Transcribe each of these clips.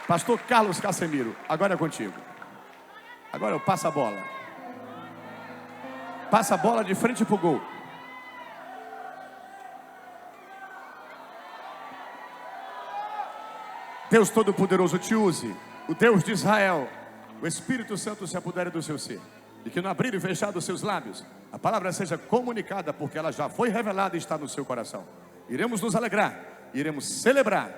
Pastor Carlos Casemiro, agora é contigo. Agora eu passo a bola. Passa a bola de frente pro gol. Deus Todo-Poderoso te use, o Deus de Israel, o Espírito Santo se apodere do seu ser, e que no abrir e fechar dos seus lábios, a palavra seja comunicada, porque ela já foi revelada e está no seu coração. Iremos nos alegrar, iremos celebrar,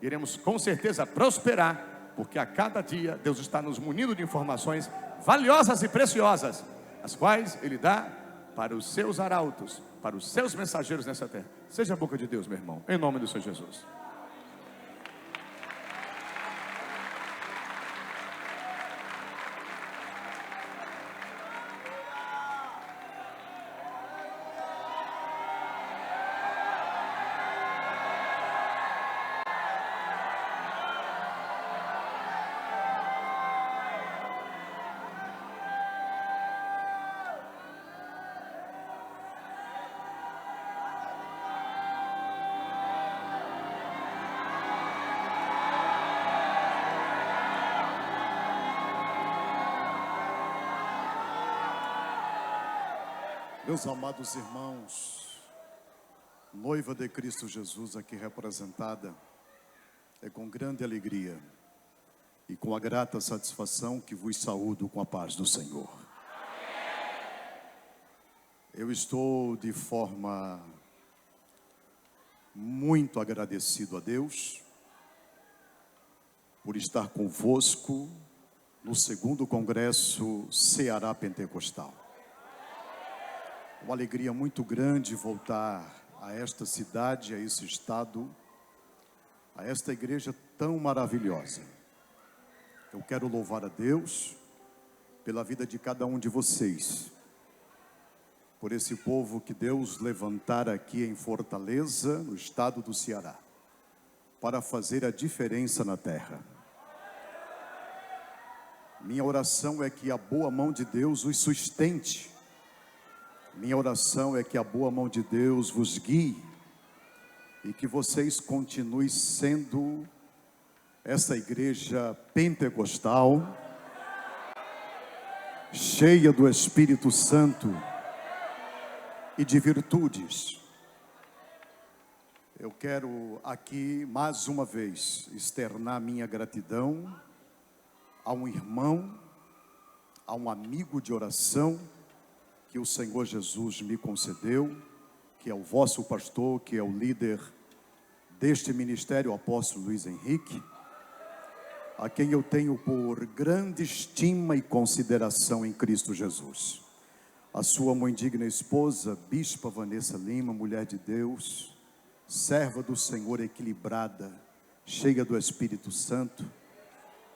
iremos com certeza prosperar, porque a cada dia Deus está nos munindo de informações valiosas e preciosas, as quais Ele dá para os seus arautos, para os seus mensageiros nessa terra. Seja a boca de Deus, meu irmão, em nome do Senhor Jesus. Meus amados irmãos, noiva de Cristo Jesus aqui representada, é com grande alegria e com a grata satisfação que vos saúdo com a paz do Senhor. Eu estou de forma muito agradecido a Deus por estar convosco no 2º Congresso Ceará Pentecostal. Uma alegria muito grande voltar a esta cidade, a esse estado, a esta igreja tão maravilhosa. Eu quero louvar a Deus pela vida de cada um de vocês, por esse povo que Deus levantara aqui em Fortaleza, no estado do Ceará, para fazer a diferença na terra. Minha oração é que a boa mão de Deus os sustente. Minha oração é que a boa mão de Deus vos guie e que vocês continuem sendo essa igreja pentecostal, cheia do Espírito Santo e de virtudes. Eu quero aqui mais uma vez externar minha gratidão a um irmão, a um amigo de oração que o Senhor Jesus me concedeu, que é o vosso pastor, que é o líder deste ministério, o apóstolo Luiz Henrique, a quem eu tenho por grande estima e consideração em Cristo Jesus. A sua mãe digna esposa, Bispa Vanessa Lima, mulher de Deus, serva do Senhor, equilibrada, cheia do Espírito Santo,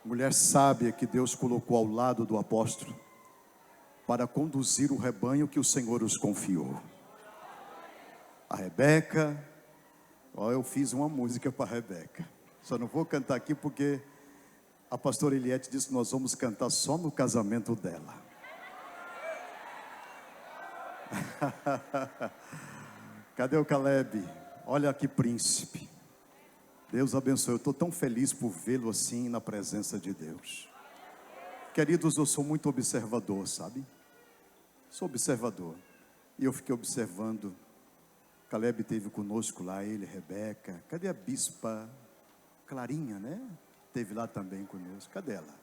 mulher sábia que Deus colocou ao lado do apóstolo, para conduzir o rebanho que o Senhor os confiou. A Rebeca, eu fiz uma música para a Rebeca, só não vou cantar aqui porque a pastora Eliette disse que nós vamos cantar só no casamento dela. Cadê o Caleb? Olha que príncipe. Deus abençoe, eu estou tão feliz por vê-lo assim na presença de Deus. Queridos, eu sou muito observador, sabe? Sou observador. E eu fiquei observando. Caleb esteve conosco lá, ele, Rebeca. Cadê a bispa Clarinha, né? Esteve lá também conosco. Cadê ela?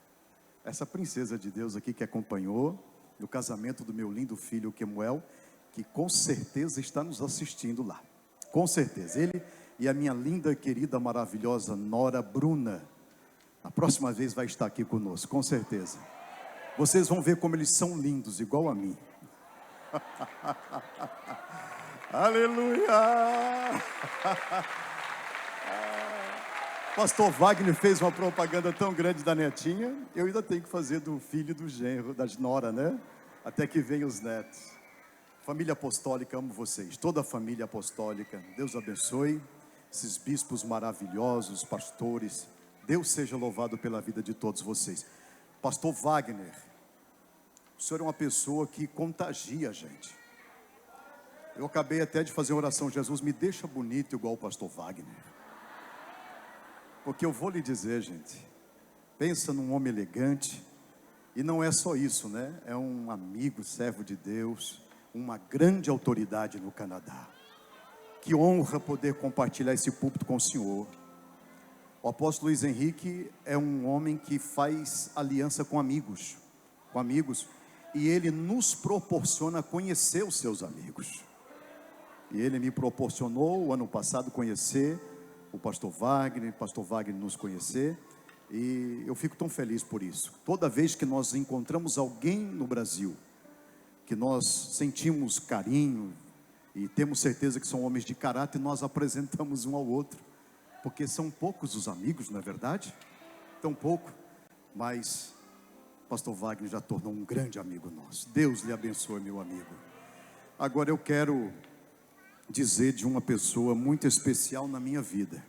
Essa princesa de Deus aqui que acompanhou no casamento do meu lindo filho Kemuel, que com certeza está nos assistindo lá. Com certeza. Ele e a minha linda, querida, maravilhosa nora Bruna. A próxima vez vai estar aqui conosco, com certeza. Vocês vão ver como eles são lindos, igual a mim. Aleluia! Pastor Wagner fez uma propaganda tão grande da netinha. Eu ainda tenho que fazer do filho e do genro, das nora, né? Até que venham os netos. Família apostólica, amo vocês. Toda a família apostólica. Deus abençoe. Esses bispos maravilhosos, pastores. Deus seja louvado pela vida de todos vocês. Pastor Wagner, o senhor é uma pessoa que contagia a gente. Eu acabei até de fazer uma oração: Jesus, me deixa bonito igual o pastor Wagner. Porque eu vou lhe dizer, gente, Pensa num homem elegante. E não é só isso, né? É um amigo, servo de Deus, uma grande autoridade no Canadá. Que honra poder compartilhar esse púlpito com o senhor. O apóstolo Luiz Henrique é um homem que faz aliança com amigos, e ele nos proporciona conhecer os seus amigos. E ele me proporcionou, o ano passado, conhecer o pastor Wagner nos conhecer, e eu fico tão feliz por isso. Toda vez que nós encontramos alguém no Brasil, que nós sentimos carinho, e temos certeza que são homens de caráter, nós apresentamos um ao outro, porque são poucos os amigos, não é verdade? Tão pouco, mas pastor Wagner já tornou um grande amigo nosso. Deus lhe abençoe, meu amigo. Agora eu quero dizer de uma pessoa muito especial na minha vida.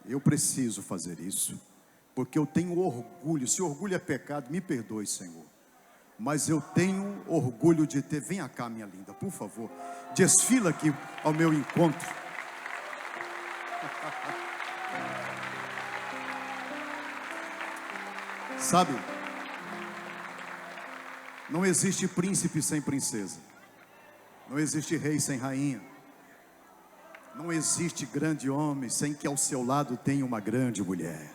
Eu preciso fazer isso, porque eu tenho orgulho. Se orgulho é pecado, me perdoe, Senhor, mas eu tenho orgulho de ter. Venha cá, minha linda, por favor, desfila aqui ao meu encontro. Sabe, não existe príncipe sem princesa, não existe rei sem rainha, não existe grande homem sem que ao seu lado tenha uma grande mulher.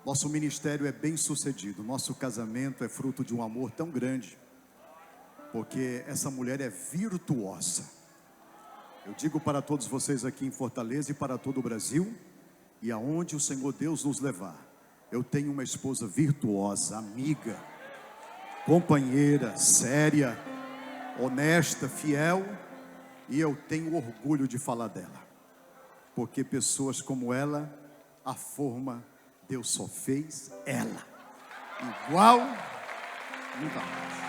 Nosso ministério é bem sucedido, nosso casamento é fruto de um amor tão grande, porque essa mulher é virtuosa. Eu digo para todos vocês aqui em Fortaleza e para todo o Brasil, e aonde o Senhor Deus nos levar, eu tenho uma esposa virtuosa, amiga, companheira, séria, honesta, fiel, e eu tenho orgulho de falar dela, porque pessoas como ela, a forma, Deus só fez ela, igual, nunca mais.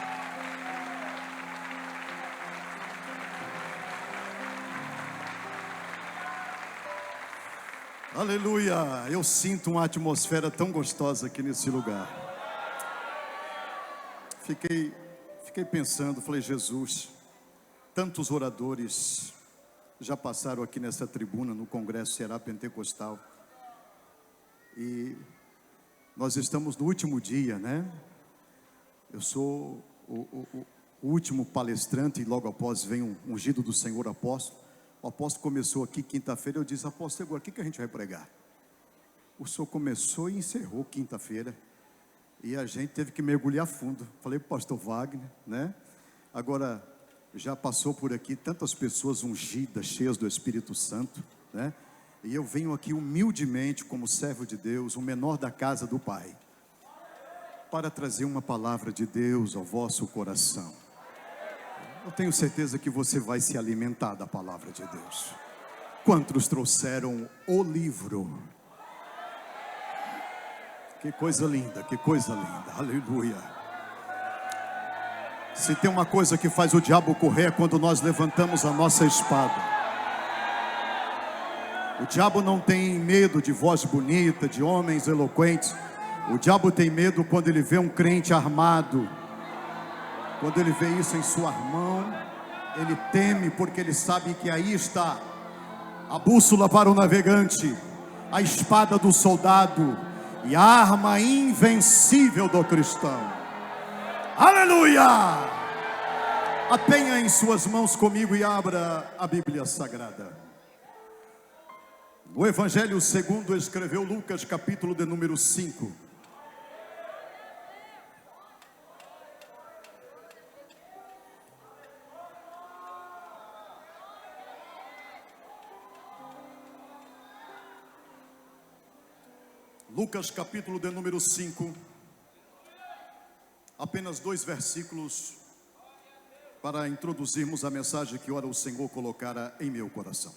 Aleluia, eu sinto uma atmosfera tão gostosa aqui nesse lugar. Fiquei pensando, falei, Jesus, tantos oradores já passaram aqui nessa tribuna no Congresso Ceará Pentecostal, e nós estamos no último dia, né? Eu sou o último palestrante, e logo após vem um ungido do Senhor apóstolo. O apóstolo começou aqui quinta-feira, eu disse, apóstolo, agora o que a gente vai pregar? O senhor começou e encerrou quinta-feira, e a gente teve que mergulhar fundo. Falei para o pastor Wagner, né? Agora, já passou por aqui tantas pessoas ungidas, cheias do Espírito Santo, né? E eu venho aqui humildemente, como servo de Deus, o menor da casa do Pai, para trazer uma palavra de Deus ao vosso coração. Eu tenho certeza que você vai se alimentar da palavra de Deus. Quantos trouxeram o livro? Que coisa linda, que coisa linda, aleluia. Se tem uma coisa que faz o diabo correr, é quando nós levantamos a nossa espada. O diabo não tem medo de voz bonita, de homens eloquentes. O diabo tem medo quando ele vê um crente armado. Quando ele vê isso em sua mão, ele teme, porque ele sabe que aí está a bússola para o navegante, a espada do soldado e a arma invencível do cristão. Aleluia! Atenha em suas mãos comigo e abra a Bíblia Sagrada. No Evangelho segundo escreveu Lucas, capítulo de número 5. Lucas capítulo de número 5, apenas 2 versículos para introduzirmos a mensagem que ora o Senhor colocara em meu coração.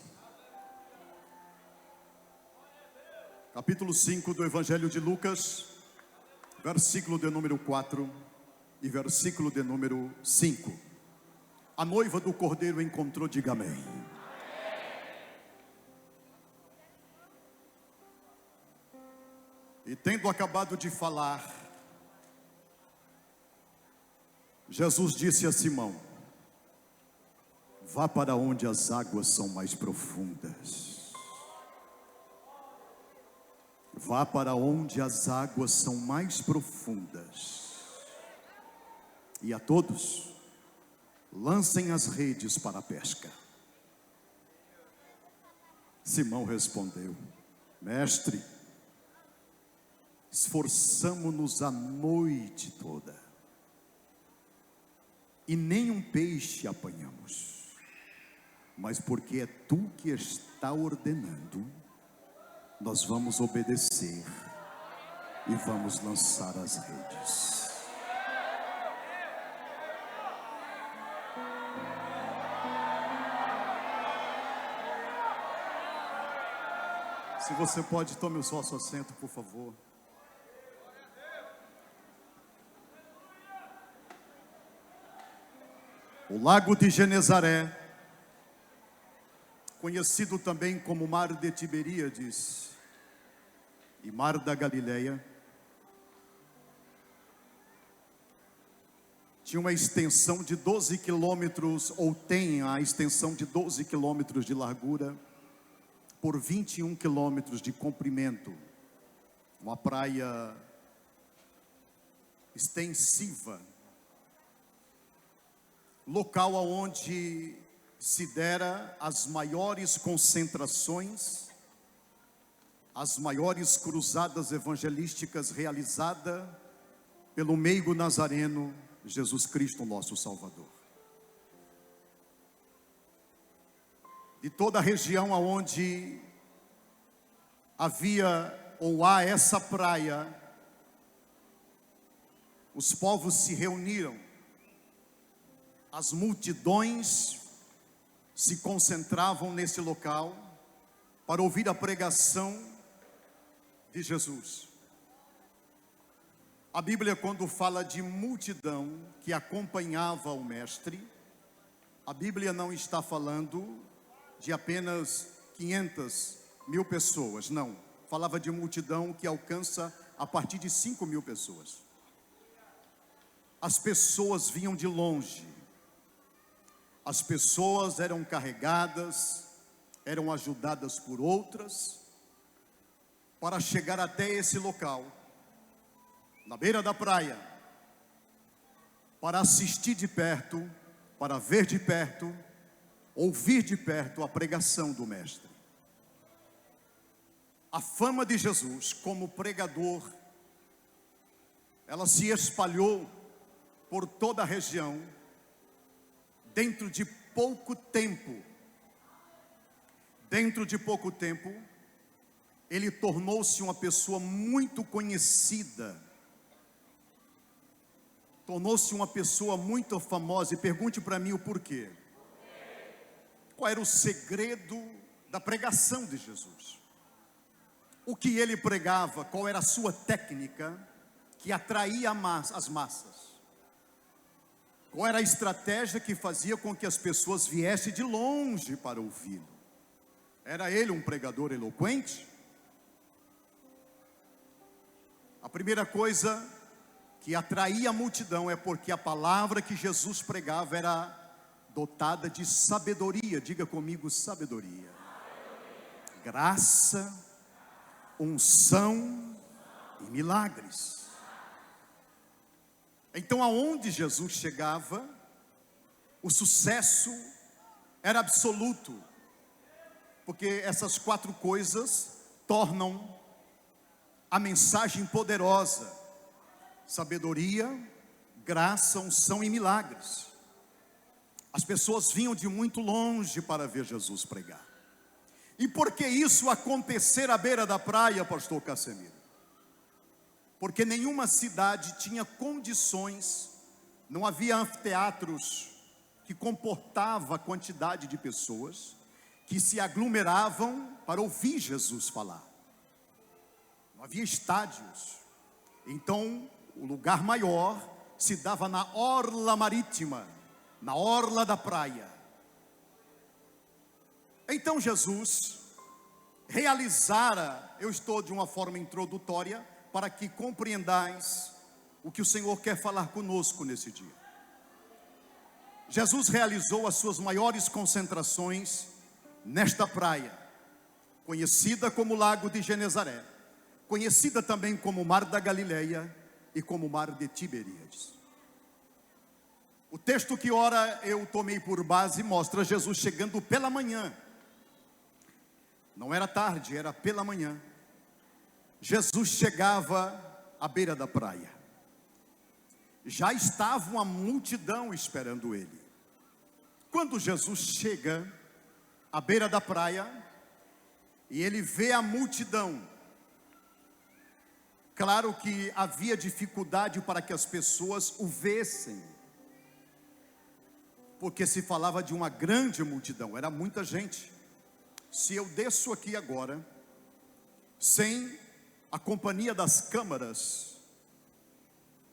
Capítulo 5 do Evangelho de Lucas, versículo de número 4 e versículo de número 5. A noiva do Cordeiro encontrou, diga amém. E tendo acabado de falar, Jesus disse a Simão: vá para onde as águas são mais profundas. Vá para onde as águas são mais profundas. E a todos, lancem as redes para a pesca. Simão respondeu: Mestre, esforçamo-nos a noite toda, e nem um peixe apanhamos. Mas porque é tu que está ordenando, nós vamos obedecer e vamos lançar as redes. Se você pode, tome o seu assento, por favor. O lago de Genezaré, conhecido também como Mar de Tiberíades e Mar da Galileia, tinha uma extensão de 12 quilômetros, ou tem a extensão de 12 quilômetros de largura, por 21 quilômetros de comprimento. Uma praia extensiva, local onde se dera as maiores concentrações, as maiores cruzadas evangelísticas realizadas pelo meigo nazareno Jesus Cristo, nosso Salvador. De toda a região aonde havia ou há essa praia, os povos se reuniram, as multidões se concentravam nesse local para ouvir a pregação de Jesus. A Bíblia, quando fala de multidão que acompanhava o mestre, a Bíblia não está falando de apenas 500.000 pessoas, não. Falava de multidão que alcança a partir de 5.000 pessoas. As pessoas vinham de longe. As pessoas eram carregadas, eram ajudadas por outras, para chegar até esse local, na beira da praia, para assistir de perto, para ver de perto, ouvir de perto a pregação do mestre. A fama de Jesus como pregador, ela se espalhou por toda a região. Dentro de pouco tempo, ele tornou-se uma pessoa muito conhecida, tornou-se uma pessoa muito famosa. E pergunte para mim o porquê. Qual era o segredo da pregação de Jesus? O que ele pregava, qual era a sua técnica que atraía as massas? Qual era a estratégia que fazia com que as pessoas viessem de longe para ouvi-lo? Era ele um pregador eloquente? A primeira coisa que atraía a multidão é porque a palavra que Jesus pregava era dotada de sabedoria. Diga comigo, sabedoria. Graça, unção e milagres. Então, aonde Jesus chegava, o sucesso era absoluto, porque essas 4 coisas tornam a mensagem poderosa: sabedoria, graça, unção e milagres. As pessoas vinham de muito longe para ver Jesus pregar. E por que isso acontecer à beira da praia, pastor Casemiro? Porque nenhuma cidade tinha condições, não havia anfiteatros que comportava a quantidade de pessoas que se aglomeravam para ouvir Jesus falar. Não havia estádios. Então, o lugar maior se dava na orla marítima, na orla da praia. Então Jesus realizara, eu estou de uma forma introdutória, para que compreendais o que o Senhor quer falar conosco nesse dia. Jesus realizou as suas maiores concentrações nesta praia, conhecida como Lago de Genezaré, conhecida também como Mar da Galileia e como Mar de Tiberíades. O texto que ora eu tomei por base mostra Jesus chegando pela manhã. Não era tarde, era pela manhã. Jesus chegava à beira da praia. Já estava uma multidão esperando ele. Quando Jesus chega à beira da praia e ele vê a multidão, claro que havia dificuldade para que as pessoas o vissem, porque se falava de uma grande multidão, era muita gente. Se eu desço aqui agora, sem a companhia das câmaras,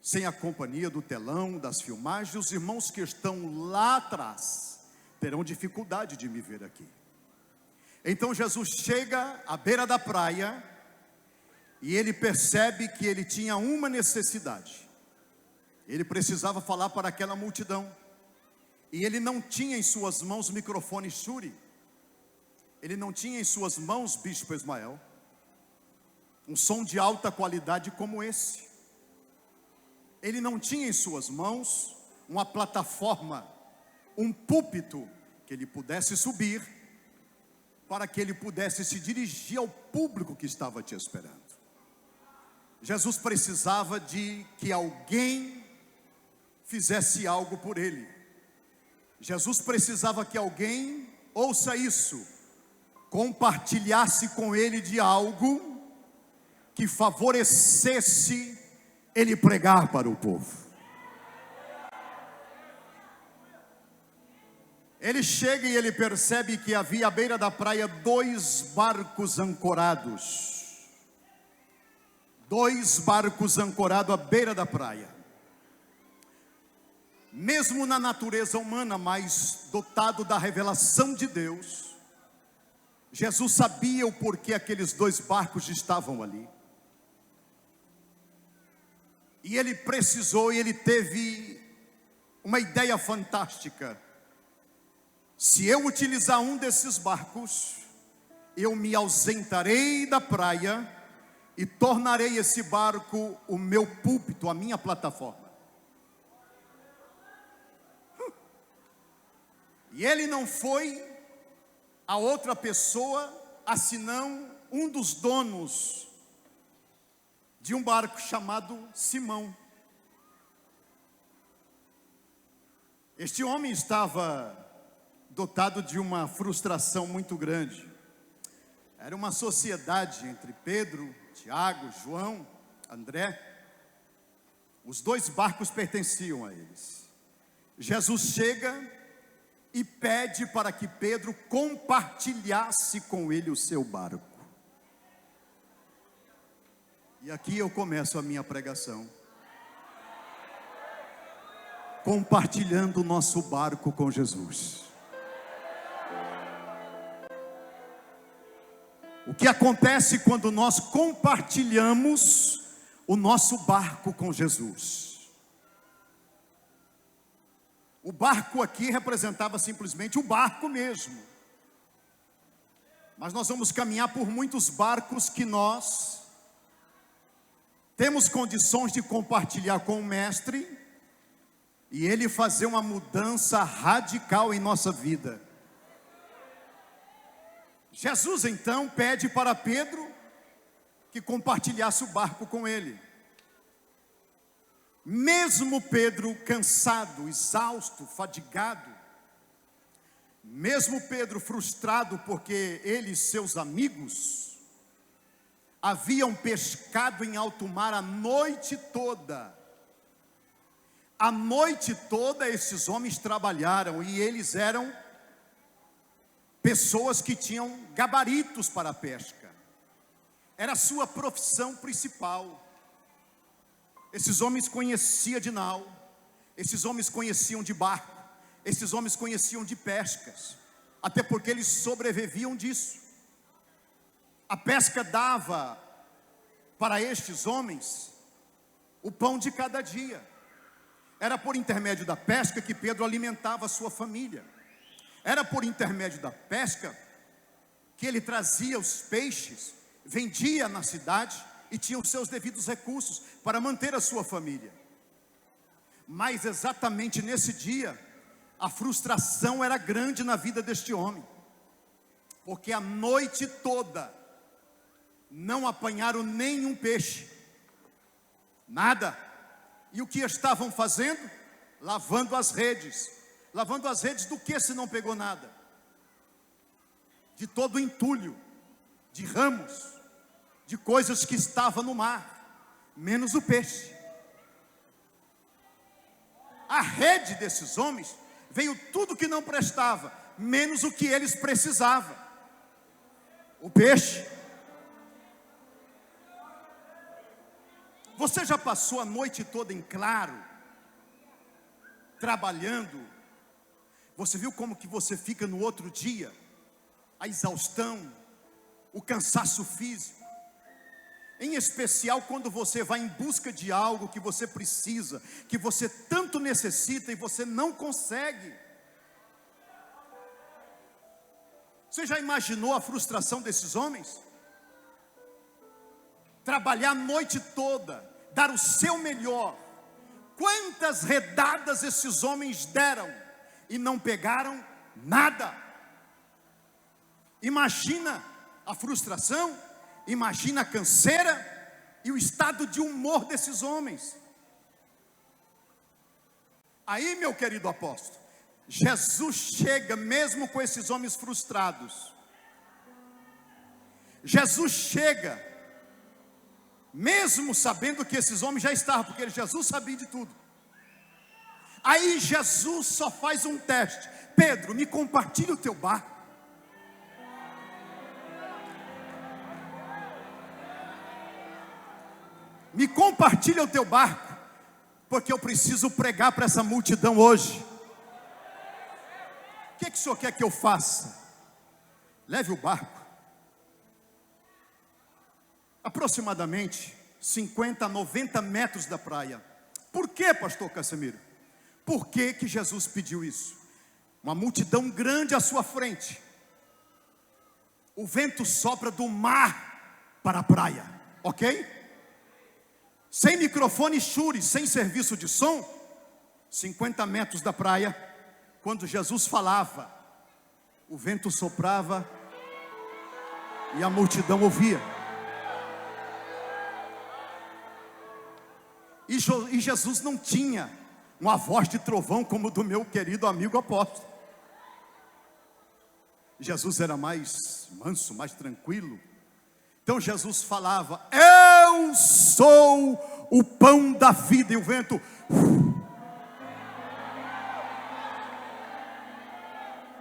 sem a companhia do telão, das filmagens, os irmãos que estão lá atrás terão dificuldade de me ver aqui. Então Jesus chega à beira da praia e ele percebe que ele tinha uma necessidade. Ele precisava falar para aquela multidão. E ele não tinha em suas mãos microfone Shure. Ele não tinha em suas mãos, Bispo Ismael, um som de alta qualidade como esse. Ele não tinha em suas mãos uma plataforma, um púlpito que ele pudesse subir, para que ele pudesse se dirigir ao público que estava te esperando. Jesus precisava de que alguém fizesse algo por ele. Jesus precisava que alguém, ouça isso, compartilhasse com ele de algo que favorecesse ele pregar para o povo. Ele chega e ele percebe que havia à beira da praia 2 barcos ancorados. 2 barcos ancorados à beira da praia. Mesmo na natureza humana, mas dotado da revelação de Deus, Jesus sabia o porquê aqueles 2 barcos estavam ali. E ele precisou, e ele teve uma ideia fantástica. Se eu utilizar um desses barcos, eu me ausentarei da praia e tornarei esse barco o meu púlpito, a minha plataforma. E ele não foi a outra pessoa, senão um dos donos de um barco chamado Simão. Este homem estava dotado de uma frustração muito grande. Era uma sociedade entre Pedro, Tiago, João, André. Os 2 barcos pertenciam a eles. Jesus chega e pede para que Pedro compartilhasse com ele o seu barco. E aqui eu começo a minha pregação, compartilhando o nosso barco com Jesus. O que acontece quando nós compartilhamos o nosso barco com Jesus? O barco aqui representava simplesmente o barco mesmo. Mas nós vamos caminhar por muitos barcos que nós temos condições de compartilhar com o Mestre e ele fazer uma mudança radical em nossa vida. Jesus então pede para Pedro que compartilhasse o barco com ele. Mesmo Pedro cansado, exausto, fadigado, mesmo Pedro frustrado porque ele e seus amigos haviam pescado em alto mar a noite toda. A noite toda esses homens trabalharam e eles eram pessoas que tinham gabaritos para a pesca. Era a sua profissão principal. Esses homens conheciam de nau, esses homens conheciam de barco, esses homens conheciam de pescas, até porque eles sobreviviam disso. A pesca dava para estes homens o pão de cada dia. Era por intermédio da pesca que Pedro alimentava a sua família. Era por intermédio da pesca que ele trazia os peixes, vendia na cidade e tinham seus devidos recursos para manter a sua família. Mas exatamente nesse dia, a frustração era grande na vida deste homem, porque a noite toda não apanharam nenhum peixe, nada. E o que estavam fazendo? Lavando as redes. Lavando as redes do que se não pegou nada? De todo o entulho, de ramos, de coisas que estavam no mar, menos o peixe. A rede desses homens veio tudo que não prestava, menos o que eles precisavam: o peixe. Você já passou a noite toda em claro, trabalhando? Você viu como que você fica no outro dia? A exaustão, o cansaço físico. Em especial quando você vai em busca de algo que você precisa, que você tanto necessita e você não consegue. Você já imaginou a frustração desses homens? Trabalhar a noite toda, dar o seu melhor. Quantas redadas esses homens deram e não pegaram nada? Imagina a frustração, imagina a canseira e o estado de humor desses homens. Aí, meu querido apóstolo, Jesus chega mesmo com esses homens frustrados. Jesus chega mesmo sabendo que esses homens já estavam, porque Jesus sabia de tudo. Aí Jesus só faz um teste: Pedro, me compartilha o teu barco. Me compartilha o teu barco, porque eu preciso pregar para essa multidão hoje. O que o senhor quer que eu faça? Leve o barco aproximadamente 50 a 90 metros da praia. Por que, pastor Casemiro? Por que que Jesus pediu isso? Uma multidão grande à sua frente. O vento sopra do mar para a praia, ok? Sem microfone Shure, sem serviço de som. 50 metros da praia. Quando Jesus falava, o vento soprava e a multidão ouvia. E Jesus não tinha uma voz de trovão como do meu querido amigo apóstolo. Jesus era mais manso, mais tranquilo. Então Jesus falava: eu sou o pão da vida. E o vento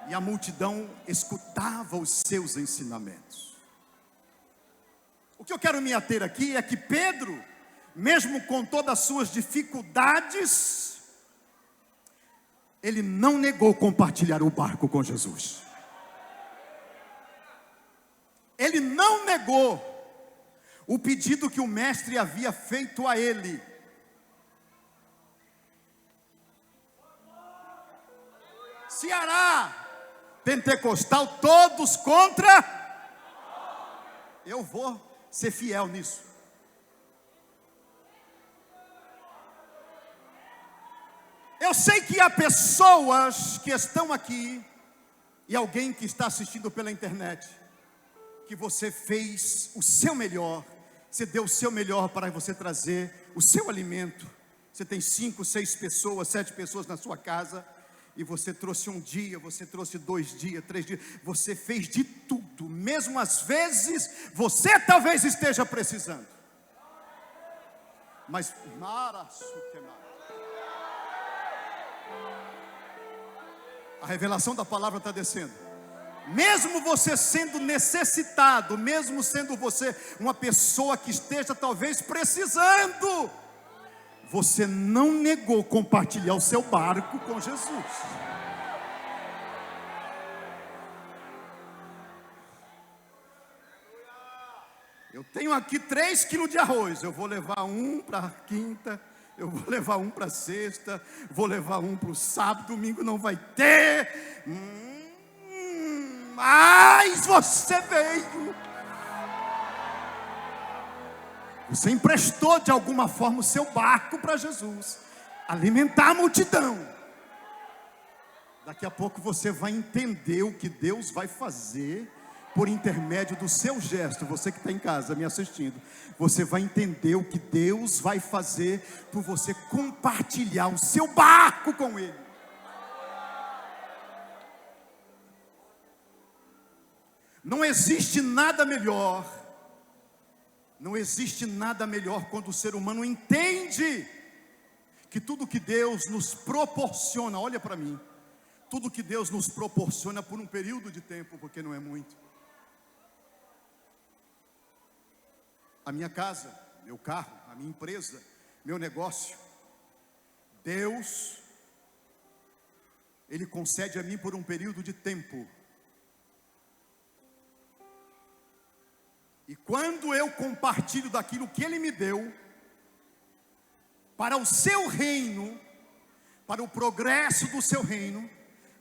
e a multidão escutava os seus ensinamentos. O que eu quero me ater aqui é que Pedro, mesmo com todas as suas dificuldades, ele não negou compartilhar o barco com Jesus. Ele não negou o pedido que o mestre havia feito a ele. Ceará, pentecostal, todos contra. Eu vou ser fiel nisso. Eu sei que há pessoas que estão aqui e alguém que está assistindo pela internet, que você fez o seu melhor, você deu o seu melhor para você trazer o seu alimento. Você tem 5, 6 pessoas, 7 pessoas na sua casa, e você trouxe um dia, você trouxe 2 dias, 3 dias, você fez de tudo, mesmo às vezes você talvez esteja precisando. Mas a revelação da palavra está descendo. Mesmo você sendo necessitado, mesmo sendo você uma pessoa que esteja talvez precisando, você não negou compartilhar o seu barco com Jesus. Eu tenho aqui 3 quilos de arroz, eu vou levar um para quinta, eu vou levar um para sexta, vou levar um para o sábado, domingo não vai ter. Mas você veio. Você emprestou de alguma forma o seu barco para Jesus alimentar a multidão. Daqui a pouco você vai entender o que Deus vai fazer por intermédio do seu gesto. Você que está em casa me assistindo, você vai entender o que Deus vai fazer por você compartilhar o seu barco com Ele. Não existe nada melhor. Não existe nada melhor quando o ser humano entende que tudo que Deus nos proporciona, olha para mim, tudo que Deus nos proporciona por um período de tempo, porque não é muito. A minha casa, meu carro, a minha empresa, meu negócio, Deus, Ele concede a mim por um período de tempo. E quando eu compartilho daquilo que Ele me deu, para o seu reino, para o progresso do seu reino,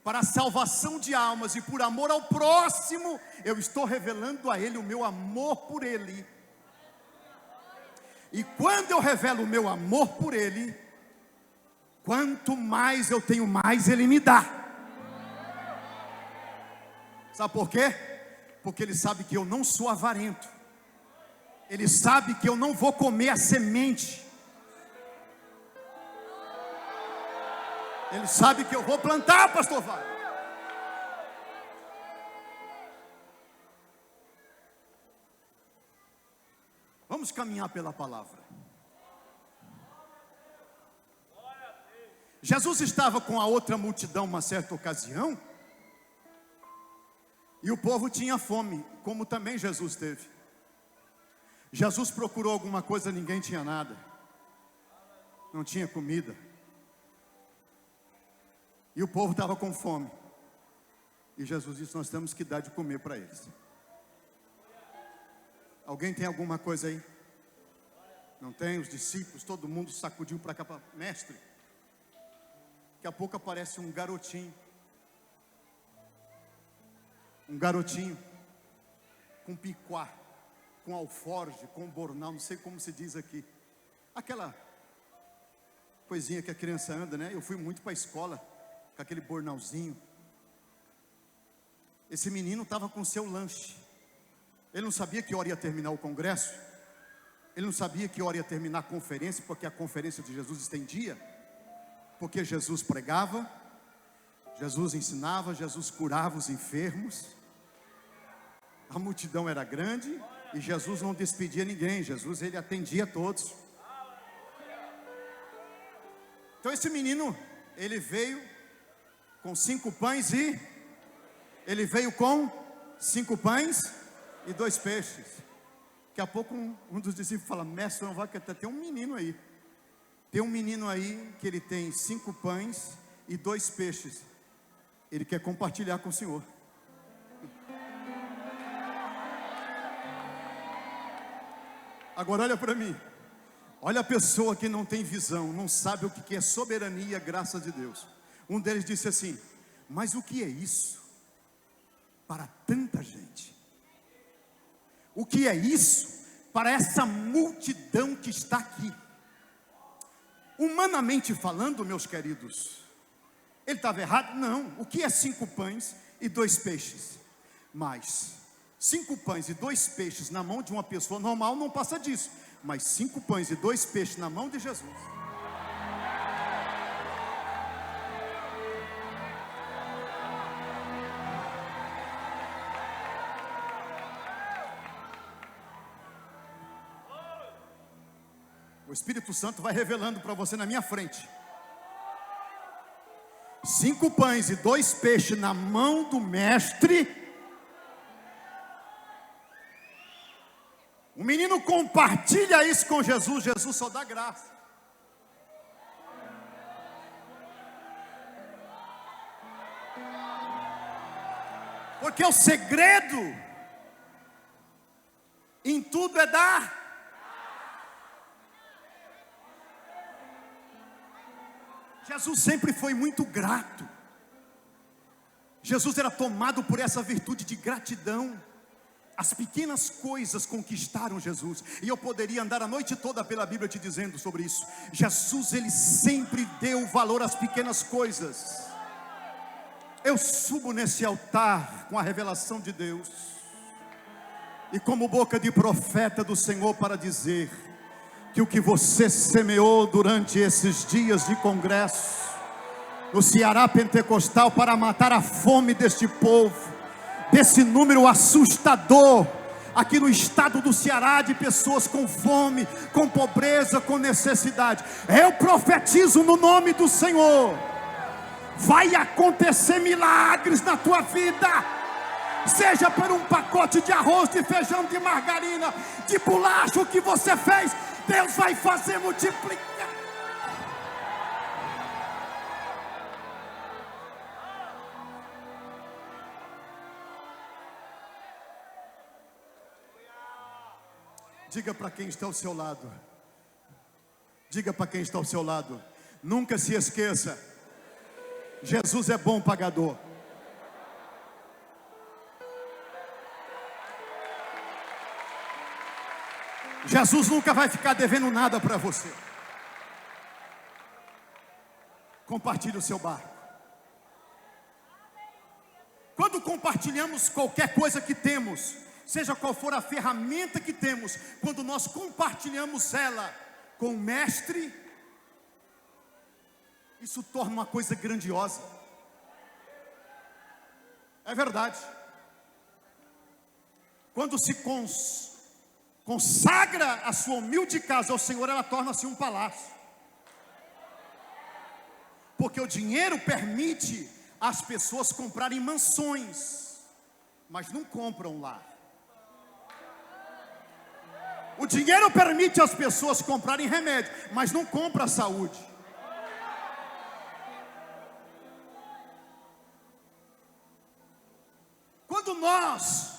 para a salvação de almas e por amor ao próximo, eu estou revelando a Ele o meu amor por Ele. E quando eu revelo o meu amor por Ele, quanto mais eu tenho, mais Ele me dá. Sabe por quê? Porque Ele sabe que eu não sou avarento. Ele sabe que eu não vou comer a semente. Ele sabe que eu vou plantar, pastor Vale. Vamos caminhar pela palavra. Jesus estava com a outra multidão uma certa ocasião, e o povo tinha fome, como também Jesus teve. Jesus procurou alguma coisa, ninguém tinha nada. Não tinha comida. E o povo estava com fome. E Jesus disse: nós temos que dar de comer para eles. Alguém tem alguma coisa aí? Não tem? Os discípulos, todo mundo sacudiu para cá, mestre. Daqui a pouco aparece um garotinho. Um garotinho com piquá, com alforge, com bornal, não sei como se diz aqui. Aquela coisinha que a criança anda, né? Eu fui muito para a escola com aquele bornalzinho. Esse menino estava com seu lanche. Ele não sabia que hora ia terminar o congresso. Ele não sabia que hora ia terminar a conferência, porque a conferência de Jesus estendia. Porque Jesus pregava, Jesus ensinava, Jesus curava os enfermos. A multidão era grande e Jesus não despedia ninguém. Jesus, Ele atendia a todos. Então esse menino, ele veio com 5 pães e... Ele veio com 5 pães e 2 peixes. Daqui a pouco um dos discípulos fala: mestre, não vai, que tem um menino aí. Tem um menino aí que ele tem 5 pães e 2 peixes. Ele quer compartilhar com o Senhor. Agora olha para mim. Olha a pessoa que não tem visão, não sabe o que é soberania, graça de Deus. Um deles disse assim: mas o que é isso para tanta gente? O que é isso para essa multidão que está aqui? Humanamente falando, meus queridos, ele estava errado? Não. O que é 5 pães e 2 peixes? Mas 5 pães e 2 peixes na mão de uma pessoa normal não passa disso. Mas 5 pães e 2 peixes na mão de Jesus. O Espírito Santo vai revelando para você na minha frente. 5 pães e 2 peixes na mão do mestre. O menino compartilha isso com Jesus. Jesus só dá graça. Porque o segredo em tudo é dar. Jesus sempre foi muito grato. Jesus era tomado por essa virtude de gratidão. As pequenas coisas conquistaram Jesus. E eu poderia andar a noite toda pela Bíblia te dizendo sobre isso. Jesus, ele sempre deu valor às pequenas coisas. Eu subo nesse altar com a revelação de Deus, e como boca de profeta do Senhor, para dizer que o que você semeou durante esses dias de congresso no Ceará Pentecostal, para matar a fome deste povo, desse número assustador aqui no estado do Ceará, de pessoas com fome, com pobreza, com necessidade, eu profetizo no nome do Senhor, vai acontecer milagres na tua vida. Seja por um pacote de arroz, de feijão, de margarina, de bolacha, o que você fez, Deus vai fazer multiplicar. Diga para quem está ao seu lado, diga para quem está ao seu lado, nunca se esqueça, Jesus é bom pagador. Jesus nunca vai ficar devendo nada para você. Compartilhe o seu barco. Quando compartilhamos qualquer coisa que temos, seja qual for a ferramenta que temos, quando nós compartilhamos ela com o Mestre, isso torna uma coisa grandiosa. É verdade. Quando se consagra a sua humilde casa ao Senhor, ela torna-se um palácio. Porque o dinheiro permite as pessoas comprarem mansões, mas não compram lá. O dinheiro permite as pessoas comprarem remédio, mas não compra a saúde. Quando nós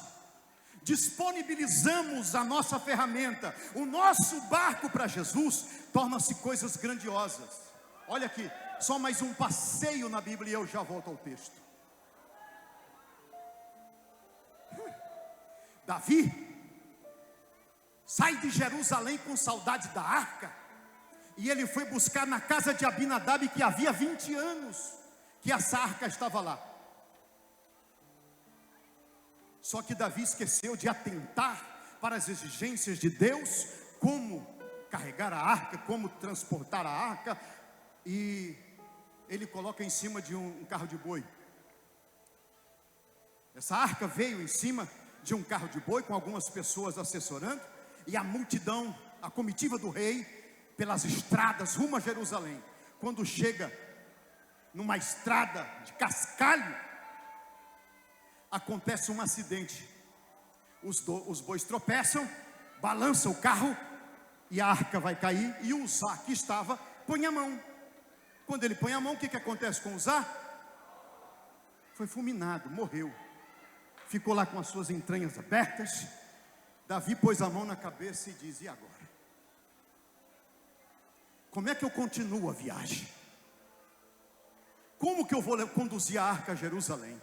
disponibilizamos a nossa ferramenta, o nosso barco para Jesus, torna-se coisas grandiosas. Olha aqui, só mais um passeio na Bíblia e eu já volto ao texto. Davi sai de Jerusalém com saudade da arca, e ele foi buscar na casa de Abinadab, que havia 20 anos que essa arca estava lá. Só que Davi esqueceu de atentar para as exigências de Deus, como carregar a arca, como transportar a arca, e ele coloca em cima de um carro de boi. Essa arca veio em cima de um carro de boi, com algumas pessoas assessorando, e a multidão, a comitiva do rei, pelas estradas rumo a Jerusalém. Quando chega numa estrada de cascalho, acontece um acidente. Os bois tropeçam, balança o carro, e a arca vai cair, e o Uzá que estava, põe a mão. Quando ele põe a mão, o que acontece com o Uzá? Foi fulminado, morreu. Ficou lá com as suas entranhas abertas. Davi pôs a mão na cabeça e diz: e agora? Como é que eu continuo a viagem? Como que eu vou conduzir a arca a Jerusalém?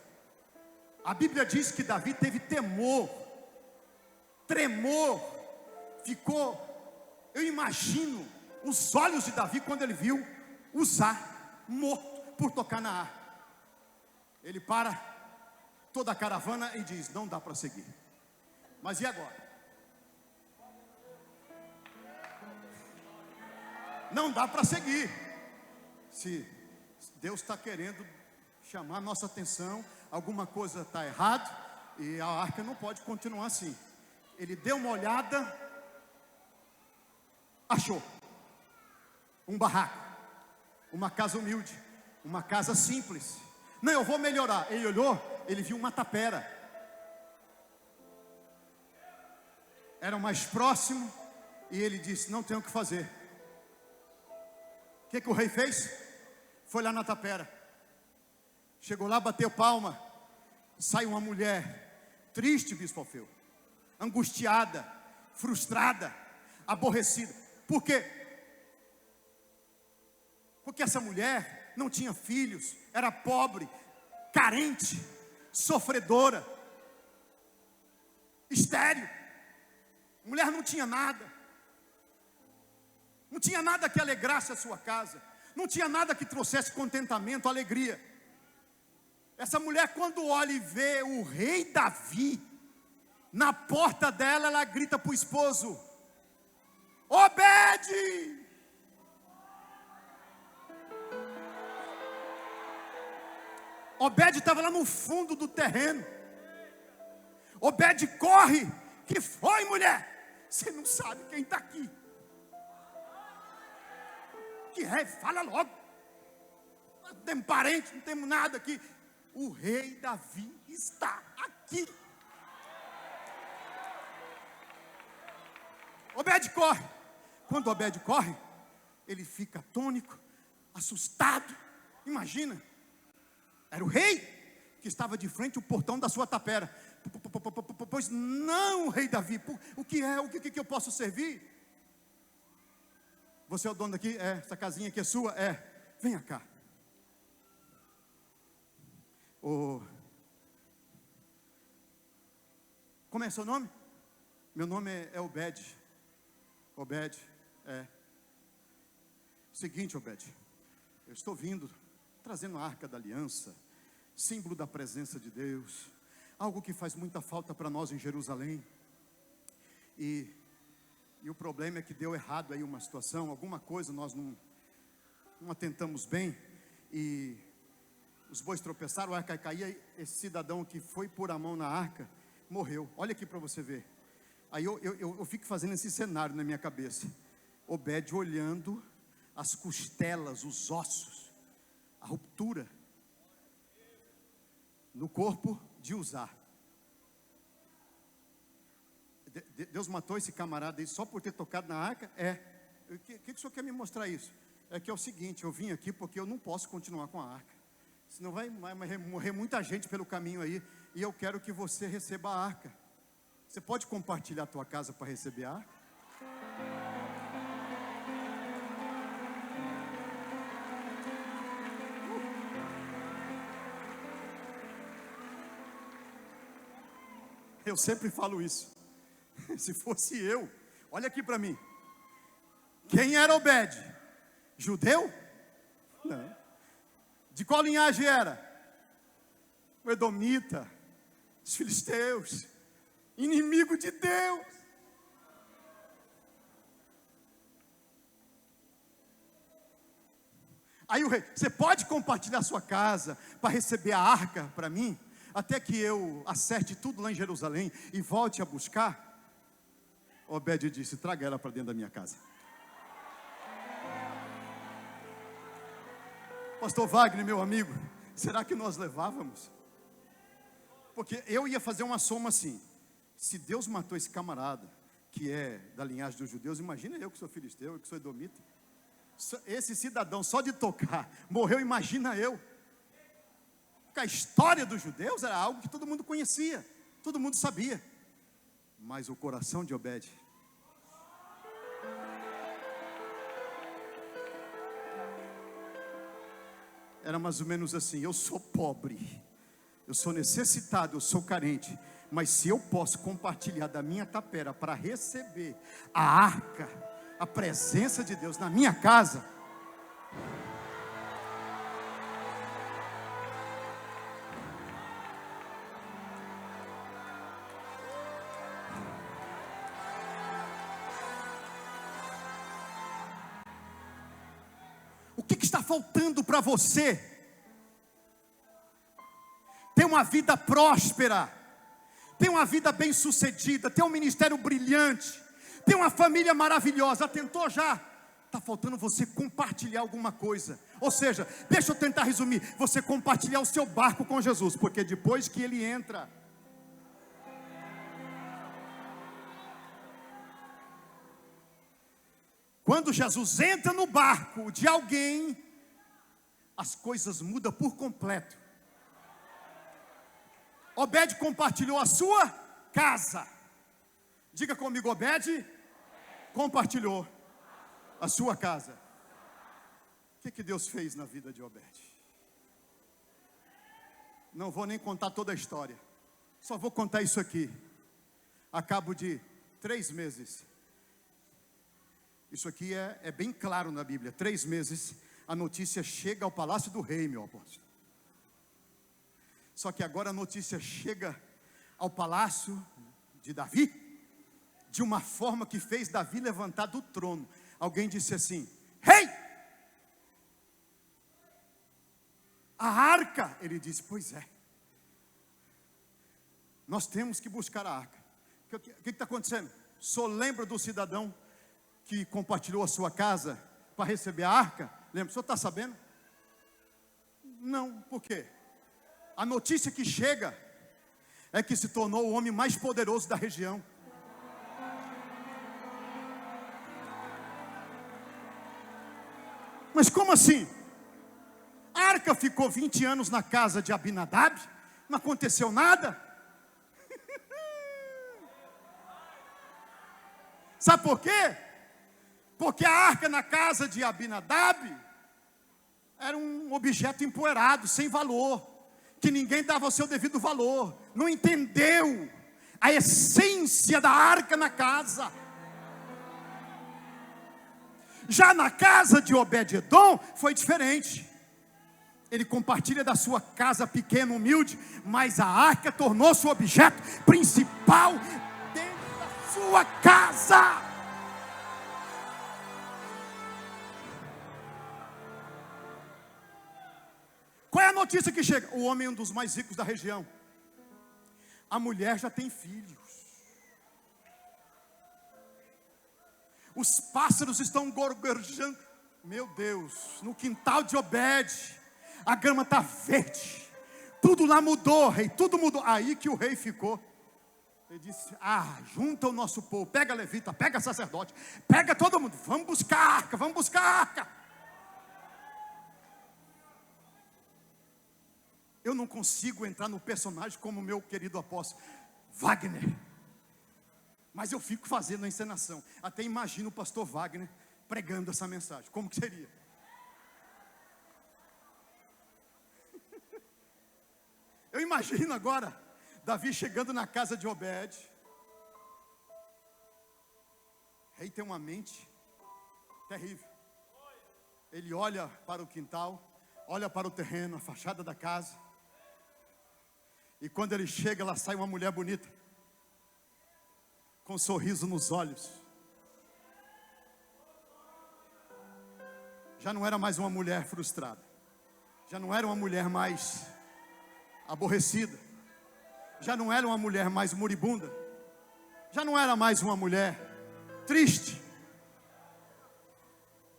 A Bíblia diz que Davi teve temor, tremor, ficou, eu imagino, os olhos de Davi quando ele viu Uzá morto por tocar na arca. Ele para toda a caravana e diz: não dá para seguir. Mas e agora? Não dá para seguir. Se Deus está querendo chamar a nossa atenção, alguma coisa está errado, e a arca não pode continuar assim. Ele deu uma olhada, achou um barraco, uma casa humilde, uma casa simples. Não, eu vou melhorar. Ele olhou, ele viu uma tapera. Era o mais próximo, e ele disse: não tenho o que fazer. O que o rei fez? Foi lá na tapera. Chegou lá, bateu palma. Sai uma mulher triste, bispo Alfeu, angustiada, frustrada, aborrecida. Por quê? Porque essa mulher não tinha filhos, era pobre, carente, sofredora. estéril. Mulher não tinha nada. Não tinha nada que alegrasse a sua casa. Não tinha nada que trouxesse contentamento, alegria. Essa mulher, quando olha e vê o rei Davi na porta dela, ela grita para o esposo: Obede! Obede estava lá no fundo do terreno. Obede corre. Que foi, mulher? Você não sabe quem está aqui. Que é? Fala logo. Não temos parente, não temos nada aqui. O rei Davi está aqui. Obede corre. Quando Obede corre, ele fica atônico, assustado. Imagina, era o rei que estava de frente ao portão da sua tapera. Pois não, rei Davi, o que é? O que eu posso servir? Você é o dono daqui? É, essa casinha aqui é sua? É, venha cá. Como é seu nome? Meu nome é Obed. Obed, Seguinte, Obed, eu estou vindo, trazendo a Arca da Aliança, símbolo da presença de Deus, algo que faz muita falta para nós em Jerusalém. E o problema é que deu errado aí uma situação, alguma coisa nós não atentamos bem, e os bois tropeçaram, a arca caía, esse cidadão que foi pôr a mão na arca, morreu. Olha aqui para você ver. Aí eu fico fazendo esse cenário na minha cabeça. Obed olhando as costelas, os ossos, a ruptura no corpo de Uzá. Deus matou esse camarada aí só por ter tocado na arca? O que o senhor quer me mostrar isso? É que é o seguinte, eu vim aqui porque eu não posso continuar com a arca. Senão vai morrer muita gente pelo caminho aí. E eu quero que você receba a arca. Você pode compartilhar a tua casa para receber a arca? Eu sempre falo isso. Se fosse eu, olha aqui para mim. Quem era Obed? Judeu? Não. De qual linhagem era? O edomita, os filisteus, inimigo de Deus. Aí o rei, você pode compartilhar a sua casa para receber a arca para mim? Até que eu acerte tudo lá em Jerusalém e volte a buscar? Obed disse, traga ela para dentro da minha casa. Pastor Wagner, meu amigo, será que nós levávamos? Porque eu ia fazer uma soma assim. Se Deus matou esse camarada, que é da linhagem dos judeus, imagina eu que sou filisteu, eu que sou edomita. Esse cidadão, só de tocar, morreu, imagina eu. Porque a história dos judeus era algo que todo mundo conhecia, todo mundo sabia. Mas o coração de Obed era mais ou menos assim: eu sou pobre, eu sou necessitado, eu sou carente, mas se eu posso compartilhar da minha tapera para receber a arca, a presença de Deus na minha casa, o que está faltando para você ter uma vida próspera, ter uma vida bem sucedida, ter um ministério brilhante, ter uma família maravilhosa? Tentou já? Está faltando você compartilhar alguma coisa. Ou seja, deixa eu tentar resumir, você compartilhar o seu barco com Jesus, porque depois que ele entra, quando Jesus entra no barco de alguém, as coisas mudam por completo. Obed compartilhou a sua casa. Diga comigo, Obed compartilhou a sua casa. O que Deus fez na vida de Obed? Não vou nem contar toda a história, só vou contar isso aqui. a cabo de 3 meses, isso aqui é bem claro na Bíblia, 3 meses, a notícia chega ao palácio do rei, meu apóstolo. Só que agora a notícia chega ao palácio de Davi, de uma forma que fez Davi levantar do trono. Alguém disse assim: rei, a arca. Ele disse: pois é, nós temos que buscar a arca. O que está acontecendo? Só lembra do cidadão que compartilhou a sua casa para receber a arca? Lembra? O senhor está sabendo? Não, por quê? A notícia que chega é que se tornou o homem mais poderoso da região. Mas como assim? A arca ficou 20 anos na casa de Abinadab, não aconteceu nada. Sabe por quê? Porque a arca na casa de Abinadab era um objeto empoeirado, sem valor, que ninguém dava o seu devido valor, não entendeu a essência da arca na casa. Já na casa de Obed-edom foi diferente. Ele compartilha da sua casa pequena, humilde, mas a arca tornou-se o objeto principal dentro da sua casa. Qual é a notícia que chega? O homem é um dos mais ricos da região. A mulher já tem filhos. Os pássaros estão gorgojando. Meu Deus, no quintal de Obed, a grama está verde. Tudo lá mudou, rei, tudo mudou. Aí que o rei ficou. Ele disse: junta o nosso povo, pega levita, pega sacerdote, pega todo mundo, vamos buscar a arca, vamos buscar a arca. Eu não consigo entrar no personagem como o meu querido apóstolo Wagner, mas eu fico fazendo a encenação. Até imagino o pastor Wagner pregando essa mensagem. Como que seria? Eu imagino agora Davi chegando na casa de Obed. Rei tem uma mente terrível. Ele olha para o quintal, olha para o terreno, a fachada da casa. E quando ele chega, lá sai uma mulher bonita, com um sorriso nos olhos. Já não era mais uma mulher frustrada, já não era uma mulher mais aborrecida, já não era uma mulher mais moribunda, já não era mais uma mulher triste.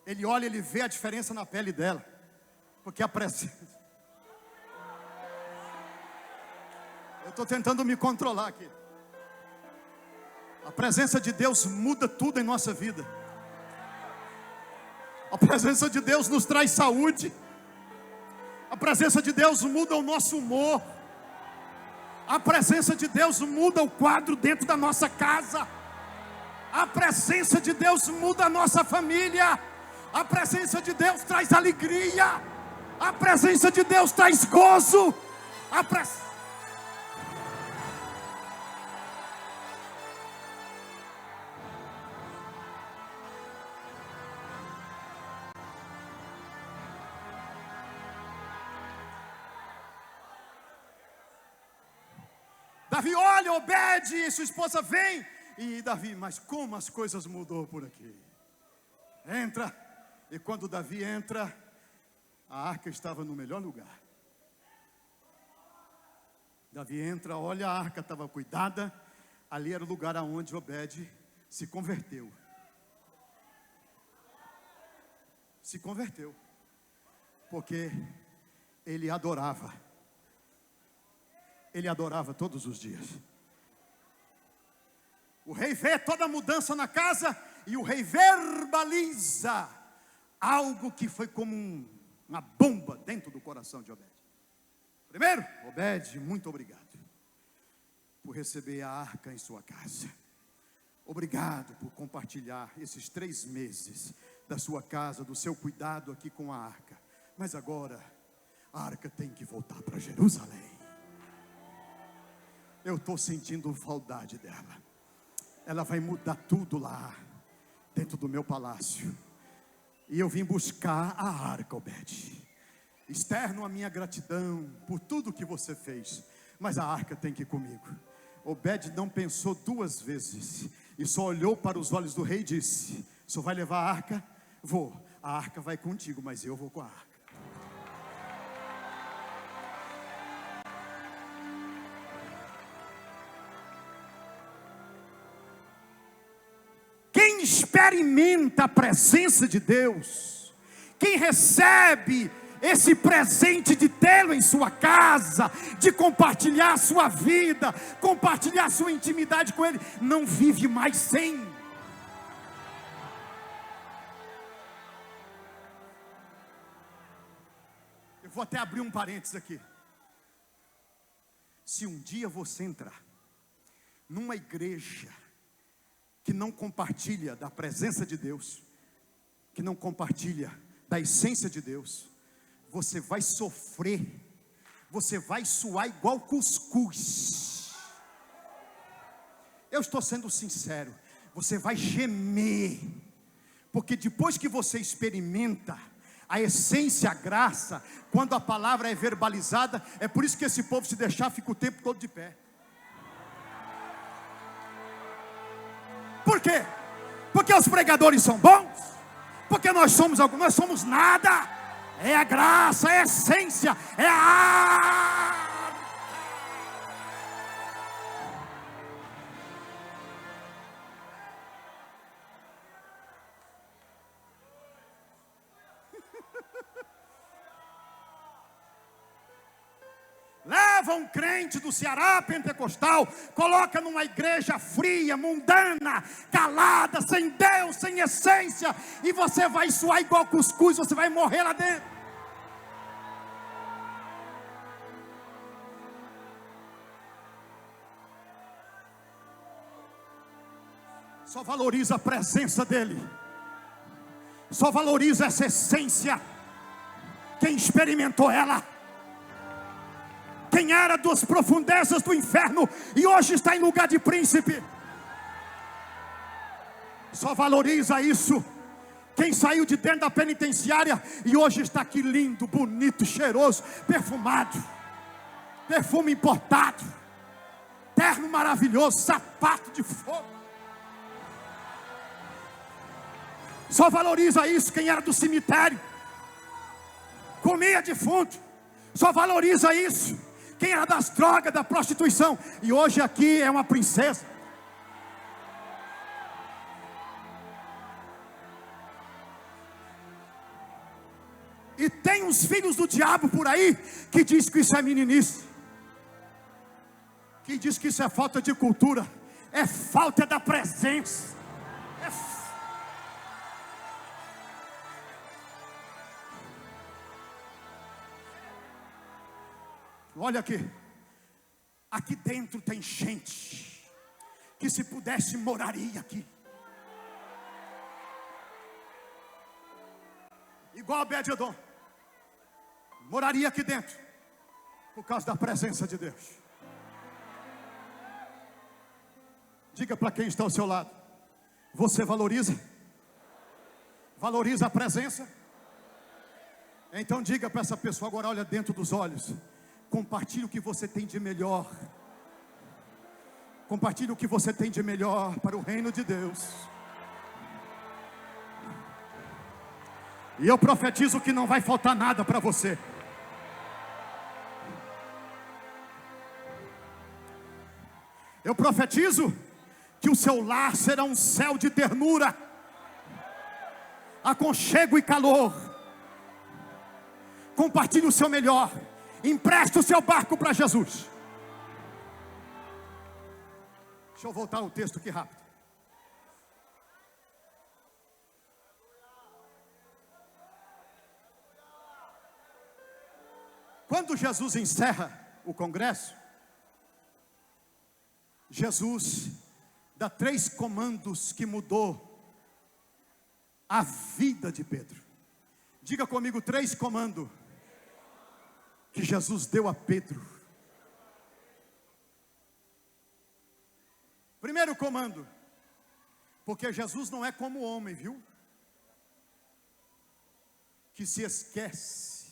Ele olha, ele vê a diferença na pele dela, porque a presença... Eu estou tentando me controlar aqui. A presença de Deus muda tudo em nossa vida. A presença de Deus nos traz saúde. A presença de Deus muda o nosso humor. A presença de Deus muda o quadro dentro da nossa casa. A presença de Deus muda a nossa família. A presença de Deus traz alegria. A presença de Deus traz gozo. Davi olha, Obed, sua esposa vem. E Davi: mas como as coisas mudou por aqui. Entra. E quando Davi entra, a arca estava no melhor lugar. Davi entra, olha, a arca estava cuidada. Ali era o lugar aonde Obed se converteu. Se converteu. Porque ele adorava. Ele adorava todos os dias. O rei vê toda a mudança na casa e o rei verbaliza algo que foi como uma bomba dentro do coração de Obed. Primeiro, Obed, muito obrigado por receber a arca em sua casa. Obrigado por compartilhar esses 3 meses da sua casa, do seu cuidado aqui com a arca. Mas agora a arca tem que voltar para Jerusalém. Eu estou sentindo saudade dela. ela vai mudar tudo lá, dentro do meu palácio. E eu vim buscar a arca, Obed. Externo a minha gratidão por tudo que você fez, mas a arca tem que ir comigo. Obed não pensou duas vezes, e só olhou para os olhos do rei e disse: o senhor vai levar a arca? Vou. A arca vai contigo, mas eu vou com a arca. Quem experimenta a presença de Deus, quem recebe esse presente de tê-lo em sua casa, de compartilhar a sua vida, compartilhar a sua intimidade com Ele, não vive mais sem. Eu vou até abrir um parênteses aqui. Se um dia você entrar numa igreja que não compartilha da presença de Deus, que não compartilha da essência de Deus, você vai sofrer, você vai suar igual cuscuz. Eu estou sendo sincero, você vai gemer, porque depois que você experimenta a essência, a graça, quando a palavra é verbalizada, é por isso que esse povo, se deixar, fica o tempo todo de pé. Por quê? Porque os pregadores são bons? Porque nós somos algo? Nós somos nada. É a graça, é a essência, é a... Leva um crente do Ceará pentecostal, coloca numa igreja fria, mundana, calada, sem Deus, sem essência, e você vai suar igual cuscuz, você vai morrer lá dentro. Só valoriza a presença dEle, só valoriza essa essência quem experimentou ela. Quem era das profundezas do inferno e hoje está em lugar de príncipe, só valoriza isso quem saiu de dentro da penitenciária e hoje está aqui lindo, bonito, cheiroso, perfumado, perfume importado, terno maravilhoso, sapato de fogo. Só valoriza isso quem era do cemitério, comia defunto. Só valoriza isso quem era das drogas, da prostituição, e hoje aqui é uma princesa. E tem uns filhos do diabo por aí que diz que isso é meninice, que diz que isso é falta de cultura, é falta da presença. Olha aqui, aqui dentro tem gente que se pudesse moraria aqui, igual Obed-edom, moraria aqui dentro, por causa da presença de Deus. Diga para quem está ao seu lado: você valoriza a presença? Então diga para essa pessoa agora, olha dentro dos olhos, compartilhe o que você tem de melhor. Compartilhe o que você tem de melhor para o reino de Deus. E eu profetizo que não vai faltar nada para você. Eu profetizo que o seu lar será um céu de ternura, aconchego e calor. Compartilhe o seu melhor. Empresta o seu barco para Jesus. Deixa eu voltar ao texto aqui rápido. Quando Jesus encerra o congresso, Jesus dá 3 comandos que mudou a vida de Pedro. Diga comigo, 3 comandos que Jesus deu a Pedro. Primeiro comando: Porque Jesus não é como o homem, viu? Que se esquece.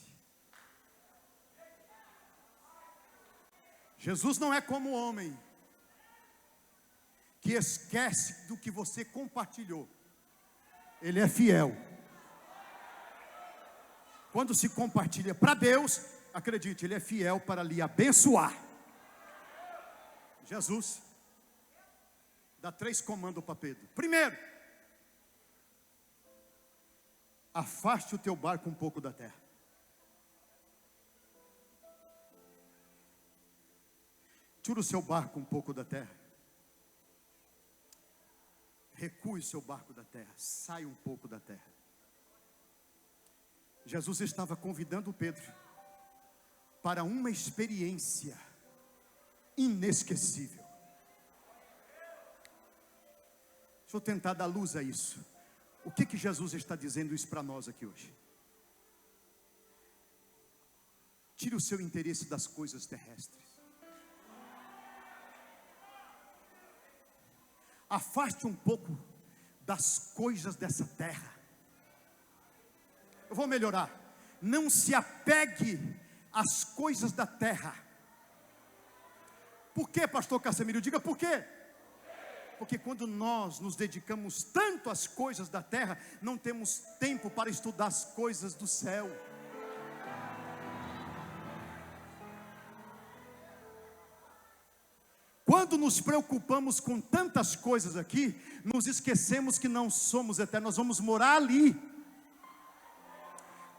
Jesus não é como o homem que esquece do que você compartilhou. Ele é fiel. Quando se compartilha para Deus, acredite, Ele é fiel para lhe abençoar. Jesus dá 3 comandos para Pedro. Primeiro, afaste o teu barco um pouco da terra. Tira o seu barco um pouco da terra. Recue o seu barco da terra. Saia um pouco da terra. Jesus estava convidando Pedro para uma experiência inesquecível. Deixa eu tentar dar luz a isso. O que Jesus está dizendo isso para nós aqui hoje? Tire o seu interesse das coisas terrestres. Afaste um pouco das coisas dessa terra. Eu vou melhorar. Não se apegue às coisas da terra. Por quê, pastor Casemiro? Diga por quê. Porque quando nós nos dedicamos tanto às coisas da terra, não temos tempo para estudar as coisas do céu. Quando nos preocupamos com tantas coisas aqui, nos esquecemos que não somos eternos, nós vamos morar ali.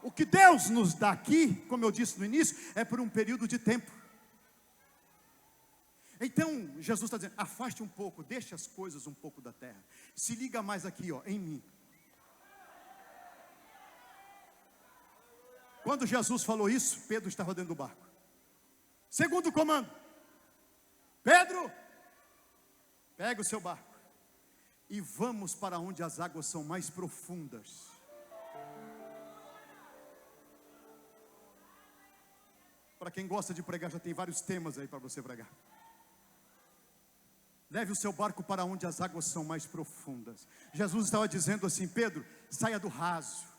O que Deus nos dá aqui, como eu disse no início, é por um período de tempo. Então, Jesus está dizendo, afaste um pouco, deixe as coisas um pouco da terra. Se liga mais aqui, ó, em mim. Quando Jesus falou isso, Pedro estava dentro do barco. Segundo comando. Pedro, pega o seu barco e vamos para onde as águas são mais profundas. Para quem gosta de pregar, já tem vários temas aí para você pregar. Leve o seu barco para onde as águas são mais profundas. Jesus estava dizendo assim, Pedro, saia do raso.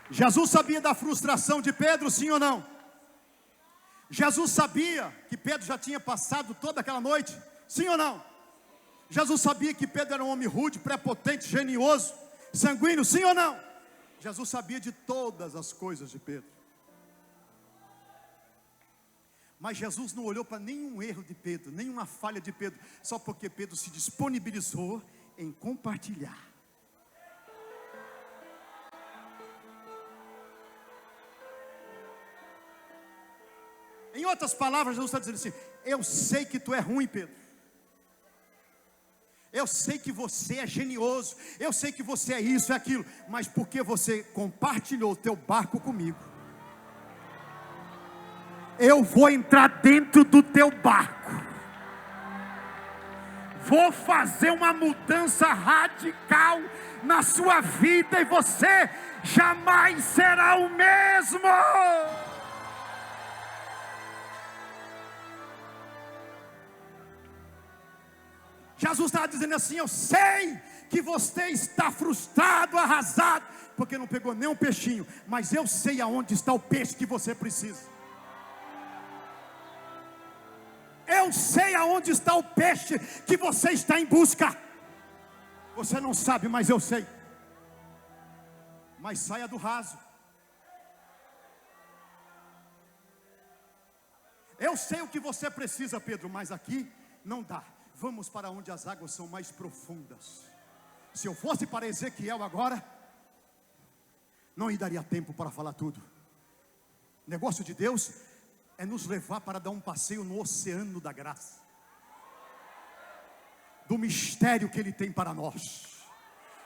Jesus sabia da frustração de Pedro, sim ou não? Jesus sabia que Pedro já tinha passado toda aquela noite, sim ou não? Jesus sabia que Pedro era um homem rude, prepotente, genioso, sanguíneo, sim ou não? Jesus sabia de todas as coisas de Pedro. Mas Jesus não olhou para nenhum erro de Pedro, nenhuma falha de Pedro, só porque Pedro se disponibilizou em compartilhar. Em outras palavras, Jesus está dizendo assim, eu sei que tu é ruim, Pedro. Eu sei que você é genioso. Eu sei que você é isso, é aquilo. Mas porque você compartilhou o teu barco comigo, eu vou entrar dentro do teu barco. Vou fazer uma mudança radical na sua vida e você jamais será o mesmo. Jesus estava dizendo assim, eu sei que você está frustrado, arrasado, porque não pegou nem um peixinho, mas eu sei aonde está o peixe que você precisa. Eu sei aonde está o peixe que você está em busca. Você não sabe, mas eu sei. Mas saia do raso. Eu sei o que você precisa, Pedro, mas aqui não dá. Vamos para onde as águas são mais profundas. Se eu fosse para Ezequiel agora, não me daria tempo para falar tudo. O negócio de Deus é nos levar para dar um passeio no oceano da graça, do mistério que Ele tem para nós,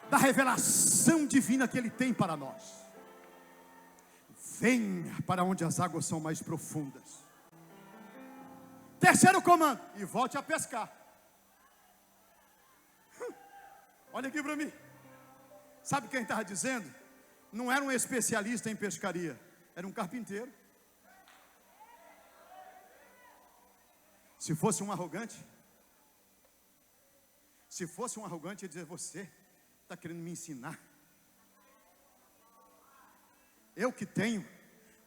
da revelação divina que Ele tem para nós. Venha para onde as águas são mais profundas. Terceiro comando, e volte a pescar. Olha aqui para mim. Sabe quem estava dizendo? Não era um especialista em pescaria, era um carpinteiro. Se fosse um arrogante, ia dizer: você está querendo me ensinar? Eu que tenho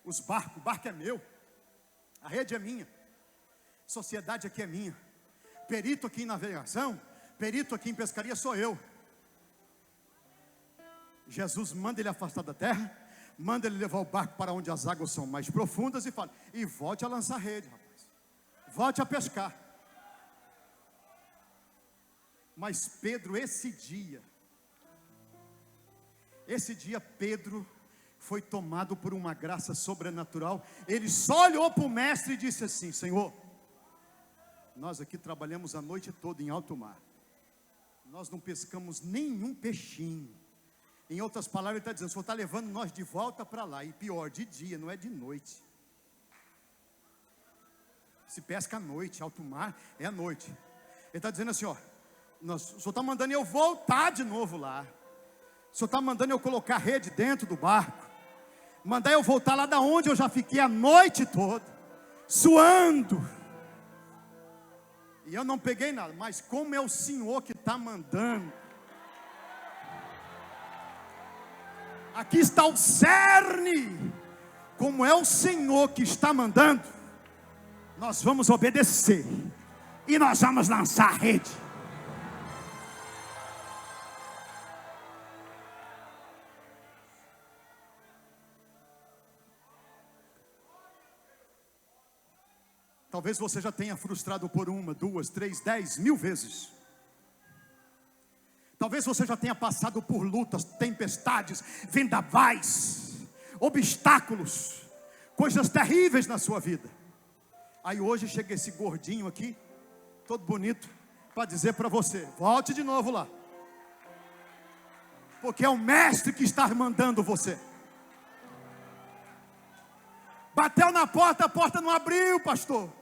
os barcos, o barco é meu, a rede é minha, sociedade aqui é minha, perito aqui em navegação, perito aqui em pescaria sou eu. Jesus manda ele afastar da terra, manda ele levar o barco para onde as águas são mais profundas e fala: e volte a lançar rede, rapaz, volte a pescar. Mas Pedro, esse dia Pedro foi tomado por uma graça sobrenatural. Ele só olhou para o mestre e disse assim: Senhor, nós aqui trabalhamos a noite toda em alto mar, nós não pescamos nenhum peixinho. Em outras palavras, ele está dizendo: o Senhor está levando nós de volta para lá, e pior, de dia, não é de noite. Se pesca à noite, alto mar é à noite. Ele está dizendo assim: ó, o Senhor está mandando eu voltar de novo lá, o Senhor está mandando eu colocar a rede dentro do barco, mandar eu voltar lá da onde eu já fiquei a noite toda, suando, e eu não peguei nada. Mas como é o Senhor que está mandando, aqui está o cerne, como é o Senhor que está mandando, nós vamos obedecer, e nós vamos lançar a rede. Talvez você já tenha frustrado por 1, 2, 3, 10 mil vezes. Talvez você já tenha passado por lutas, tempestades, vendavais, obstáculos, coisas terríveis na sua vida. Aí hoje chega esse gordinho aqui, todo bonito, para dizer para você: volte de novo lá, porque é o mestre que está mandando você. Bateu na porta, a porta não abriu, pastor.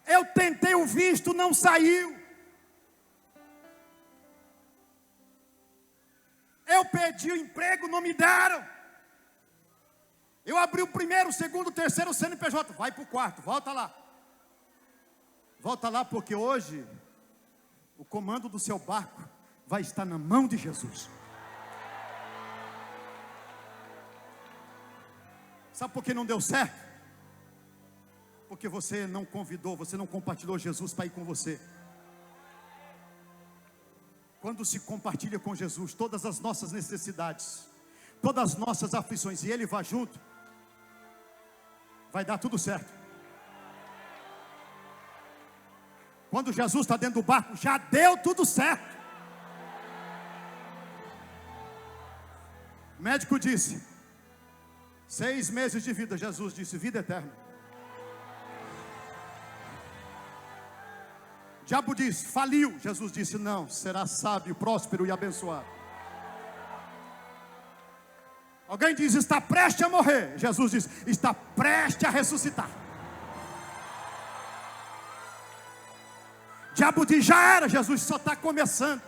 Eu tentei o visto, não saiu. Eu pedi o emprego, não me deram. Eu abri o primeiro, o segundo, o terceiro CNPJ. Vai para o quarto, volta lá. Volta lá, porque hoje o comando do seu barco vai estar na mão de Jesus. Sabe por que não deu certo? Porque você não convidou, você não compartilhou Jesus para ir com você. Quando se compartilha com Jesus todas as nossas necessidades, todas as nossas aflições, e Ele vai junto, vai dar tudo certo. Quando Jesus está dentro do barco, já deu tudo certo. O médico disse: 6 meses de vida. Jesus disse: vida eterna. O diabo disse: faliu. Jesus disse: não, será sábio, próspero e abençoado. Alguém diz: está prestes a morrer. Jesus disse: está prestes a ressuscitar. O diabo diz: já era. Jesus só está começando.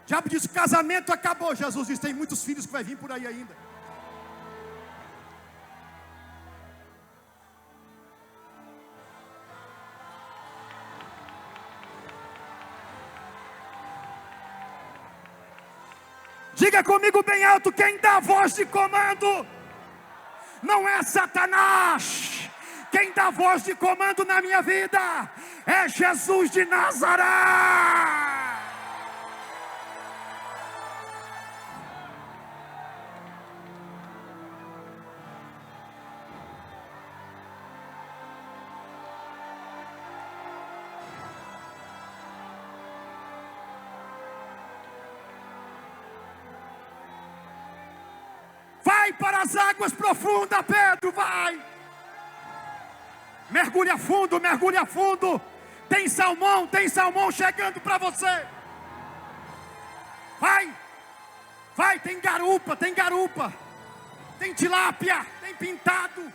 O diabo diz: o casamento acabou. Jesus diz: tem muitos filhos que vai vir por aí ainda. Diga comigo bem alto: quem dá a voz de comando não é Satanás. Quem dá a voz de comando na minha vida é Jesus de Nazaré. Vai para as águas profundas, Pedro, vai. Mergulha fundo, mergulha fundo. Tem salmão chegando para você. Vai, vai, tem garupa, tem tilápia, tem pintado,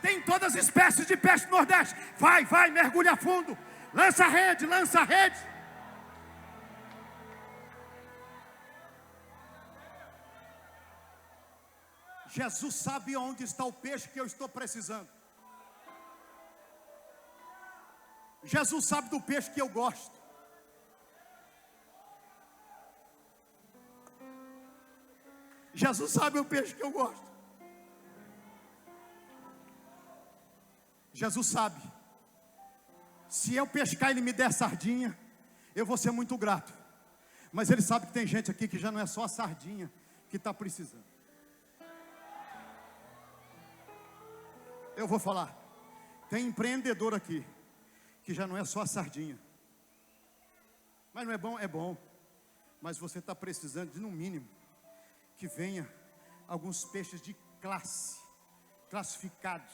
tem todas as espécies de peixe do Nordeste. Vai, mergulha fundo. Lança a rede, lança a rede. Jesus sabe onde está o peixe que eu estou precisando. Jesus sabe do peixe que eu gosto. Jesus sabe o peixe que eu gosto. Jesus sabe. Se eu pescar e Ele me der sardinha, eu vou ser muito grato. Mas Ele sabe que tem gente aqui que já não é só a sardinha que está precisando. Eu vou falar. Tem empreendedor aqui que já não é só a sardinha. Mas não é bom? É bom. Mas você está precisando de, no mínimo, que venha alguns peixes de classe, classificados.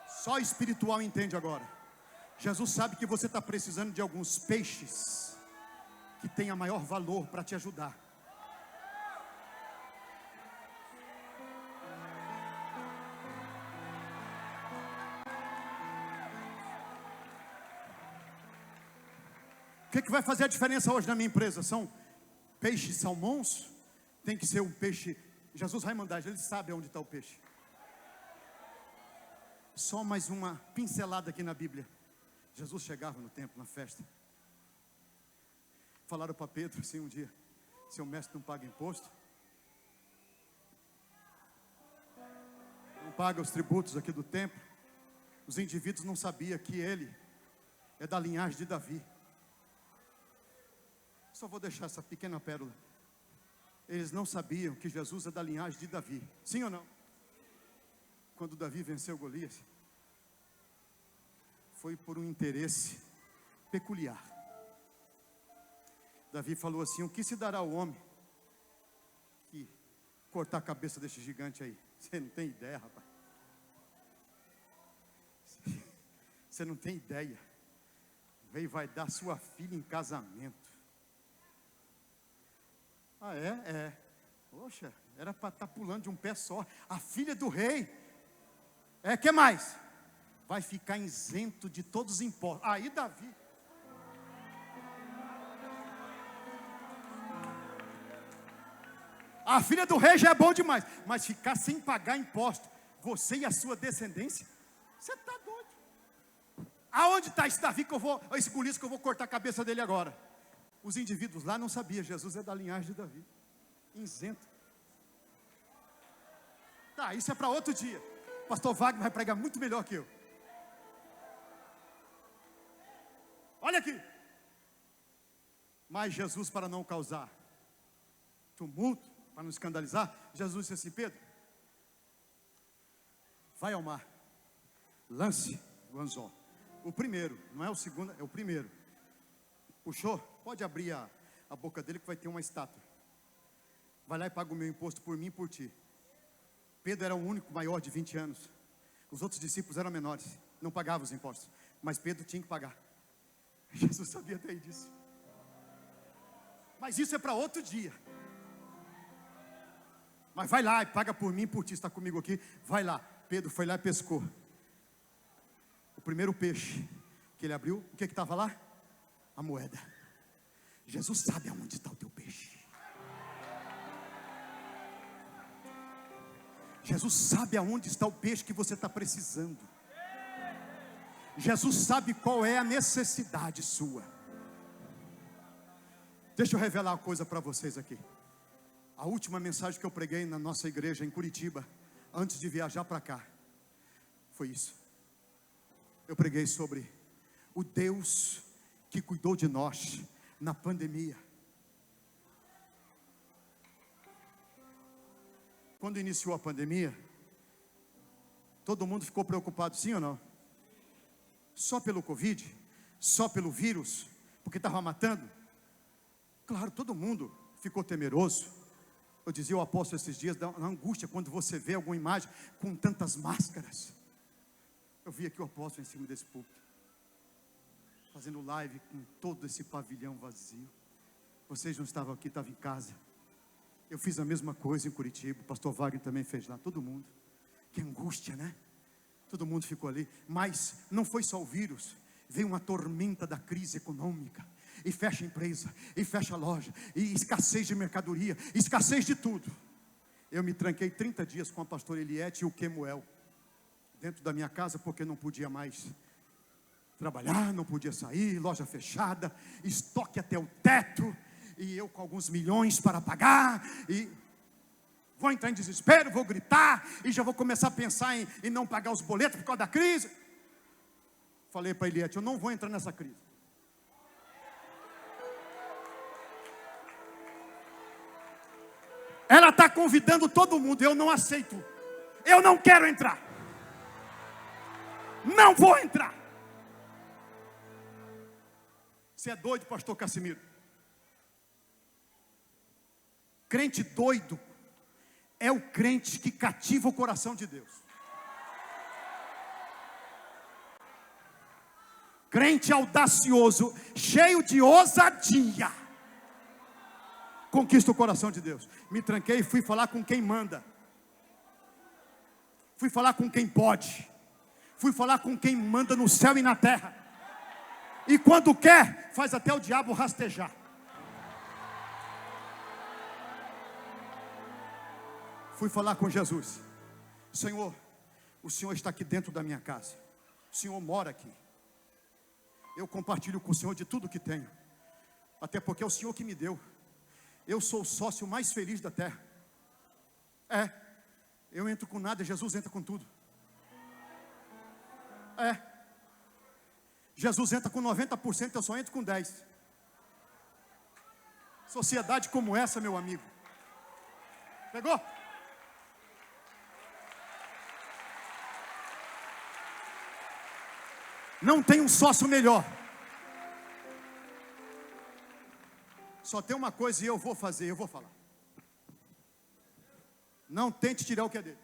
Só espiritual entende agora. Jesus sabe que você está precisando de alguns peixes que tenham maior valor para te ajudar. O que vai fazer a diferença hoje na minha empresa? São peixes salmões? Tem que ser um peixe. Jesus vai mandar, Ele sabe onde está o peixe. Só mais uma pincelada aqui na Bíblia. Jesus chegava no templo, na festa. Falaram para Pedro assim um dia: seu mestre não paga imposto, não paga os tributos aqui do templo. Os indivíduos não sabiam que ele é da linhagem de Davi. Só vou deixar essa pequena pérola. Eles não sabiam que Jesus é da linhagem de Davi. Sim ou não? Quando Davi venceu Golias, foi por um interesse peculiar. Davi falou assim: o que se dará ao homem que cortar a cabeça desse gigante aí? Você não tem ideia, rapaz. Você não tem ideia. O rei vai dar sua filha em casamento. Ah, é? É. Poxa, era para estar pulando de um pé só. A filha do rei. Que mais? Vai ficar isento de todos os impostos. Aí Davi. A filha do rei já é bom demais. Mas ficar sem pagar imposto, você e a sua descendência, você está doido. Aonde está esse Davi que eu vou, esse Golias que eu vou cortar a cabeça dele agora? Os indivíduos lá não sabiam, Jesus é da linhagem de Davi. Isento. Tá, isso é para outro dia. O pastor Wagner vai pregar muito melhor que eu. Olha aqui. Mas Jesus, para não causar tumulto, para não escandalizar, Jesus disse assim: Pedro, vai ao mar, lance o anzol. O primeiro, não é o segundo, é o primeiro. Puxou? Pode abrir a boca dele que vai ter uma estátua. Vai lá e paga o meu imposto por mim e por ti. Pedro era o único maior de 20 anos. Os outros discípulos eram menores, não pagavam os impostos. Mas Pedro tinha que pagar. Jesus sabia até disso. Mas isso é para outro dia. Mas vai lá e paga por mim e por ti. Está comigo aqui? Vai lá. Pedro foi lá e pescou. O primeiro peixe que ele abriu, o que estava lá? A moeda. Jesus sabe aonde está o teu peixe. Jesus sabe aonde está o peixe que você está precisando. Jesus sabe qual é a necessidade sua. Deixa eu revelar uma coisa para vocês aqui. A última mensagem que eu preguei na nossa igreja em Curitiba, antes de viajar para cá, foi isso. Eu preguei sobre o Deus que cuidou de nós na pandemia. Quando iniciou a pandemia, todo mundo ficou preocupado, sim ou não? Só pelo Covid? Só pelo vírus? Porque estava matando? Claro, todo mundo ficou temeroso. Eu dizia ao apóstolo esses dias, da angústia, quando você vê alguma imagem com tantas máscaras. Eu vi aqui o apóstolo em cima desse púlpito, fazendo live com todo esse pavilhão vazio. Vocês não estavam aqui, estavam em casa. Eu fiz a mesma coisa em Curitiba, o pastor Wagner também fez lá, todo mundo. Que angústia, né? Todo mundo ficou ali. Mas não foi só o vírus. Veio uma tormenta da crise econômica. E fecha a empresa, e fecha a loja, e escassez de mercadoria, escassez de tudo. Eu me tranquei 30 dias com a pastora Eliette e o Kemuel dentro da minha casa, porque não podia mais trabalhar, não podia sair, loja fechada, estoque até o teto, e eu com alguns milhões para pagar, e vou entrar em desespero, vou gritar, e já vou começar a pensar em não pagar os boletos por causa da crise. Falei para a Eliette, eu não vou entrar nessa crise. Ela está convidando todo mundo, eu não aceito. Eu não quero entrar. Não vou entrar. Você é doido, pastor Cassimiro? Crente doido é o crente que cativa o coração de Deus. Crente audacioso, cheio de ousadia, conquista o coração de Deus. Me tranquei e fui falar com quem manda. Fui falar com quem pode. Fui falar com quem manda no céu e na terra. E quando quer, faz até o diabo rastejar. Fui falar com Jesus. Senhor, o Senhor está aqui dentro da minha casa. O Senhor mora aqui. Eu compartilho com o Senhor de tudo que tenho. Até porque é o Senhor que me deu. Eu sou o sócio mais feliz da terra. Eu entro com nada, Jesus entra com tudo. Jesus entra com 90%, eu só entro com 10%. Sociedade como essa, meu amigo. Pegou? Não tem um sócio melhor. Só tem uma coisa e eu vou fazer, eu vou falar. Não tente tirar o que é dele.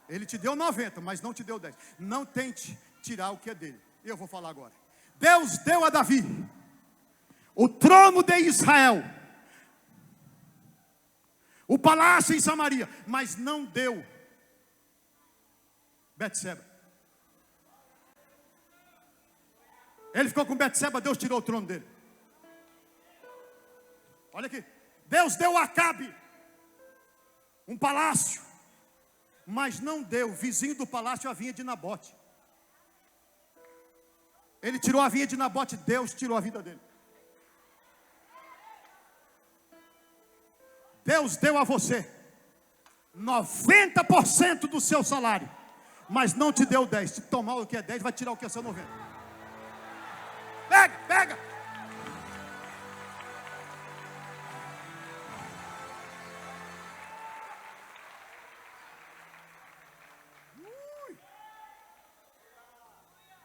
Ele te deu 90, mas não te deu 10. Não tente tirar o que é dele. Eu vou falar agora. Deus deu a Davi o trono de Israel, o palácio em Samaria, mas não deu Betseba. Ele ficou com Betseba, Deus tirou o trono dele. Olha aqui. Deus deu a Acabe um palácio, mas não deu, vizinho do palácio, a vinha de Nabote. Ele tirou a vinha de Nabote, Deus tirou a vida dele. Deus deu a você 90% do seu salário, mas não te deu 10. Se tomar o que é 10, vai tirar o que é seu 90. Pega.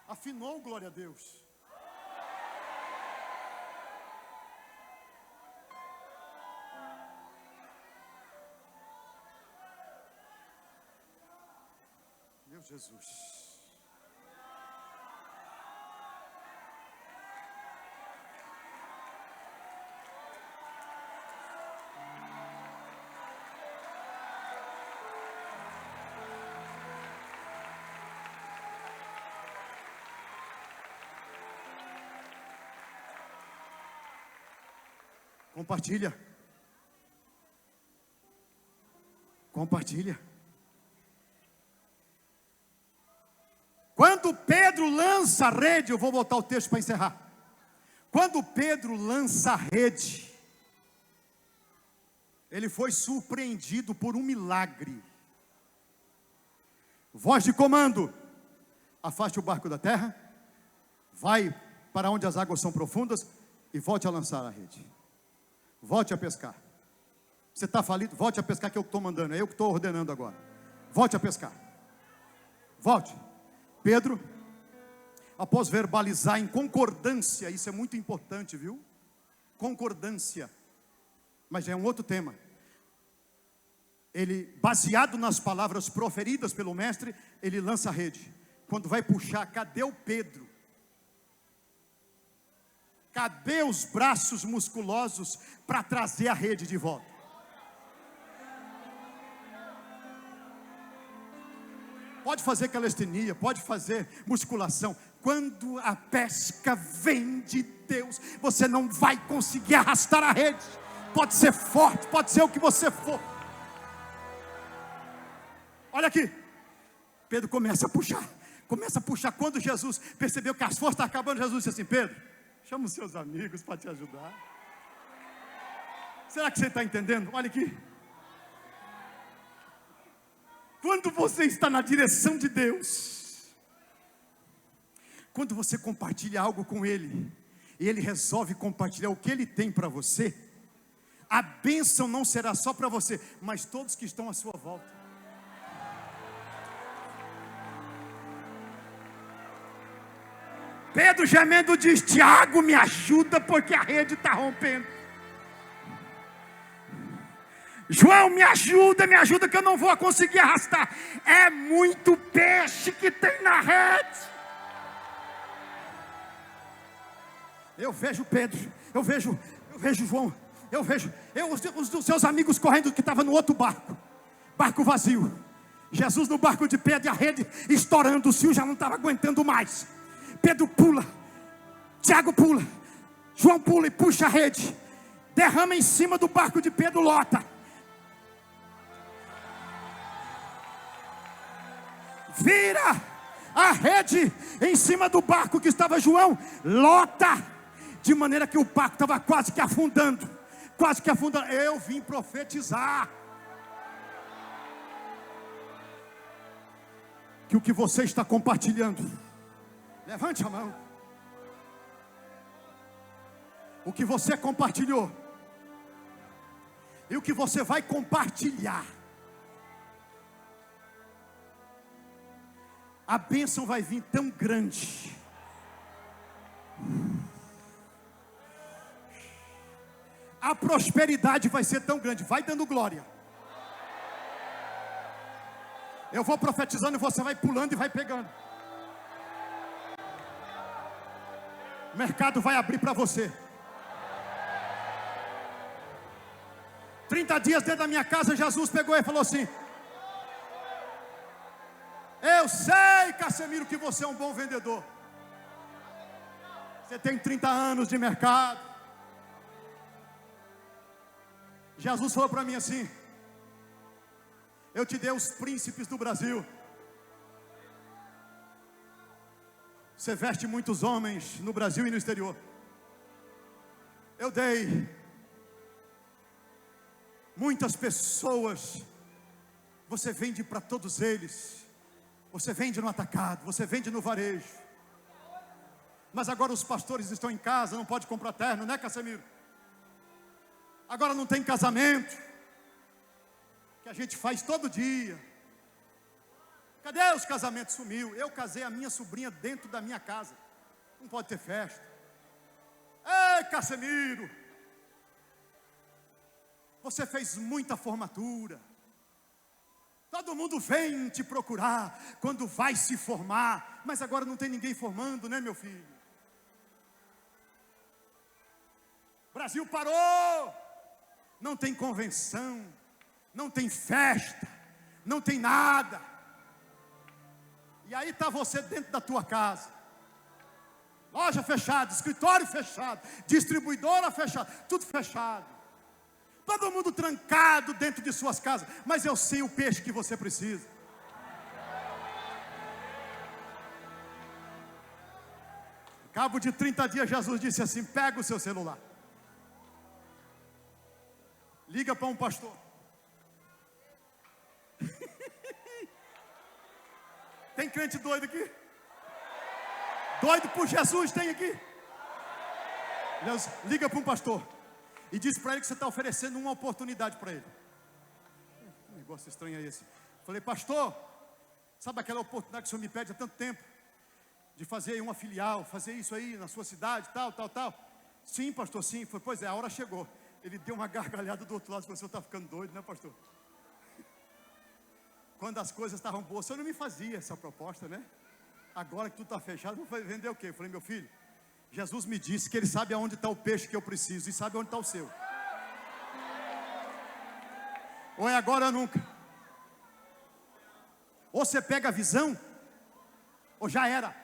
Afinou, glória a Deus. Meu Jesus. Compartilha. Quando Pedro lança a rede, eu vou botar o texto para encerrar. Quando Pedro lança a rede, ele foi surpreendido por um milagre. Voz de comando: afaste o barco da terra, vai para onde as águas são profundas e volte a lançar a rede. Volte a pescar. Você está falido? Volte a pescar, que eu estou mandando. É eu que estou ordenando agora. Volte a pescar. Volte. Pedro, após verbalizar em concordância, isso é muito importante, viu? Concordância. Mas é um outro tema. Ele, baseado nas palavras proferidas pelo mestre, ele lança a rede. Quando vai puxar, cadê o Pedro? Cadê os braços musculosos para trazer a rede de volta? pode fazer calistenia, pode fazer musculação. Quando a pesca vem de Deus, você não vai conseguir arrastar a rede. Pode ser forte, pode ser o que você for. Olha aqui, Pedro começa a puxar. Quando Jesus percebeu que as forças estavam acabando, Jesus disse assim: Pedro, chama os seus amigos para te ajudar. Será que você está entendendo? Olha aqui. Quando você está na direção de Deus, quando você compartilha algo com Ele, e Ele resolve compartilhar o que Ele tem para você, a bênção não será só para você, mas todos que estão à sua volta. Pedro gemendo diz: Tiago, me ajuda porque a rede está rompendo. João, me ajuda que eu não vou conseguir arrastar. É muito peixe que tem na rede. Eu vejo Pedro, eu vejo João, eu vejo os seus amigos correndo que estavam no outro barco vazio. Jesus no barco de Pedro e a rede estourando, o cio já não estava aguentando mais. Pedro pula, Tiago pula, João pula e puxa a rede, derrama em cima do barco de Pedro, lota. Vira a rede em cima do barco que estava João, lota, de maneira que o barco estava quase que afundando. Eu vim profetizar que o que você está compartilhando, levante a mão, o que você compartilhou e o que você vai compartilhar, a bênção vai vir tão grande. A prosperidade vai ser tão grande. Vai dando glória. Eu vou profetizando e você vai pulando e vai pegando. O mercado vai abrir para você. 30 dias dentro da minha casa, Jesus pegou e falou assim: eu sei, Casemiro, que você é um bom vendedor. Você tem 30 anos de mercado. Jesus falou para mim assim: eu te dei os príncipes do Brasil. Você veste muitos homens no Brasil e no exterior. Eu dei muitas pessoas. Você vende para todos eles. Você vende no atacado, você vende no varejo. Mas agora os pastores estão em casa, não pode comprar terno, né, Casemiro? Agora não tem casamento, que a gente faz todo dia. Cadê os casamentos? Sumiu. Eu casei a minha sobrinha dentro da minha casa. Não pode ter festa. Ei, Casemiro, você fez muita formatura. Todo mundo vem te procurar quando vai se formar, mas agora não tem ninguém formando, né, meu filho? O Brasil parou. Não tem convenção, não tem festa, não tem nada. E aí está você dentro da tua casa. Loja fechada, escritório fechado, distribuidora fechada, tudo fechado. Todo mundo trancado dentro de suas casas. Mas eu sei o peixe que você precisa. Ao cabo de 30 dias, Jesus disse assim: pega o seu celular, liga para um pastor. Tem crente doido aqui? Doido por Jesus tem aqui? Liga para um pastor e diz para ele que você está oferecendo uma oportunidade para ele. Que negócio estranho é esse? Falei: pastor, sabe aquela oportunidade que o senhor me pede há tanto tempo? De fazer aí uma filial, fazer isso aí na sua cidade, tal. Sim, pastor, sim. Falei: pois é, a hora chegou. Ele deu uma gargalhada do outro lado e falou: o senhor está ficando doido, né, pastor? Quando as coisas estavam boas, o senhor não me fazia essa proposta, né? Agora que tudo está fechado, vou vender o quê? Eu falei: meu filho, Jesus me disse que Ele sabe aonde está o peixe que eu preciso e sabe onde está o seu. Ou é agora ou nunca. Ou você pega a visão, ou já era.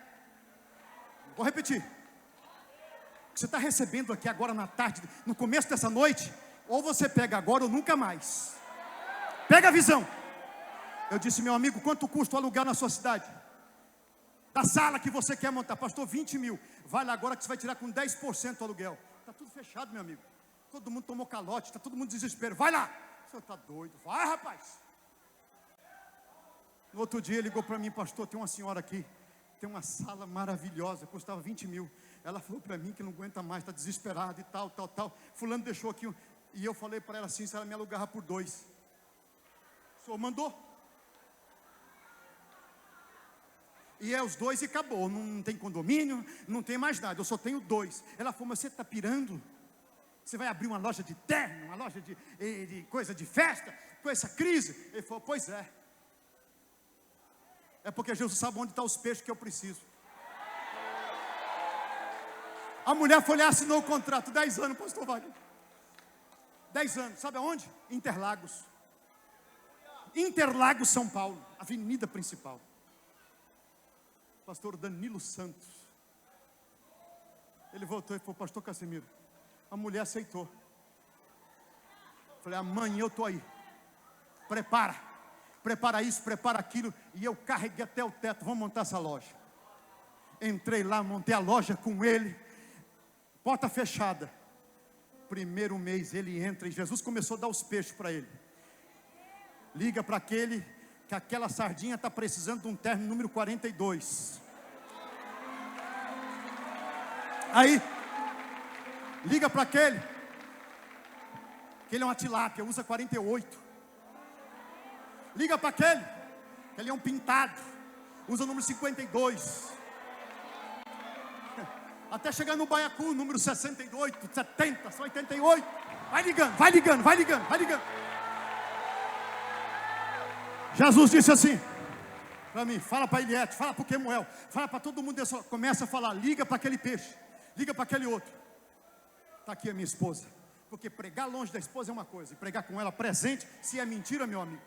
Vou repetir. O que você está recebendo aqui agora na tarde, no começo dessa noite, ou você pega agora ou nunca mais. Pega a visão. Eu disse, meu amigo, quanto custa o aluguel na sua cidade? Da sala que você quer montar, pastor, 20 mil. Vai lá agora que você vai tirar com 10% o aluguel. Está tudo fechado, meu amigo. Todo mundo tomou calote, está todo mundo em desespero. Vai lá. O senhor está doido. Vai, rapaz. No outro dia ele ligou para mim, pastor, tem uma senhora aqui, tem uma sala maravilhosa, custava 20 mil. Ela falou para mim que não aguenta mais, está desesperada e tal. Fulano deixou aqui, e eu falei para ela assim, se ela me alugava por 2. O senhor mandou. E é os 2 e acabou, não tem condomínio, não tem mais nada, eu só tenho 2. Ela falou, mas você está pirando? Você vai abrir uma loja de terno, uma loja de coisa de festa, com essa crise? Ele falou, pois é. É porque Jesus sabe onde estão os peixes que eu preciso. A mulher foi lá e assinou o contrato, 10 anos, pastor Wagner. 10 anos, sabe aonde? Interlagos. Interlagos, São Paulo, avenida principal. Pastor Danilo Santos. Ele voltou e falou, pastor Casimiro, a mulher aceitou. Falei, amanhã eu estou aí. Prepara isso, prepara aquilo. E eu carreguei até o teto, vamos montar essa loja. Entrei lá, montei a loja com ele. Porta fechada. Primeiro mês ele entra e Jesus começou a dar os peixes para ele. Liga para aquele, que aquela sardinha está precisando de um terno número 42. Aí, liga para aquele, que ele é uma tilápia, usa 48. Liga para aquele, que ele é um pintado, usa o número 52. Até chegar no baiacu, número 68, 70, 88. Vai ligando. Jesus disse assim para mim, fala para Eliette, fala para o Kemuel, fala para todo mundo, começa a falar, liga para aquele peixe, liga para aquele outro. Está aqui a minha esposa. Porque pregar longe da esposa é uma coisa, e pregar com ela presente, se é mentira, meu amigo,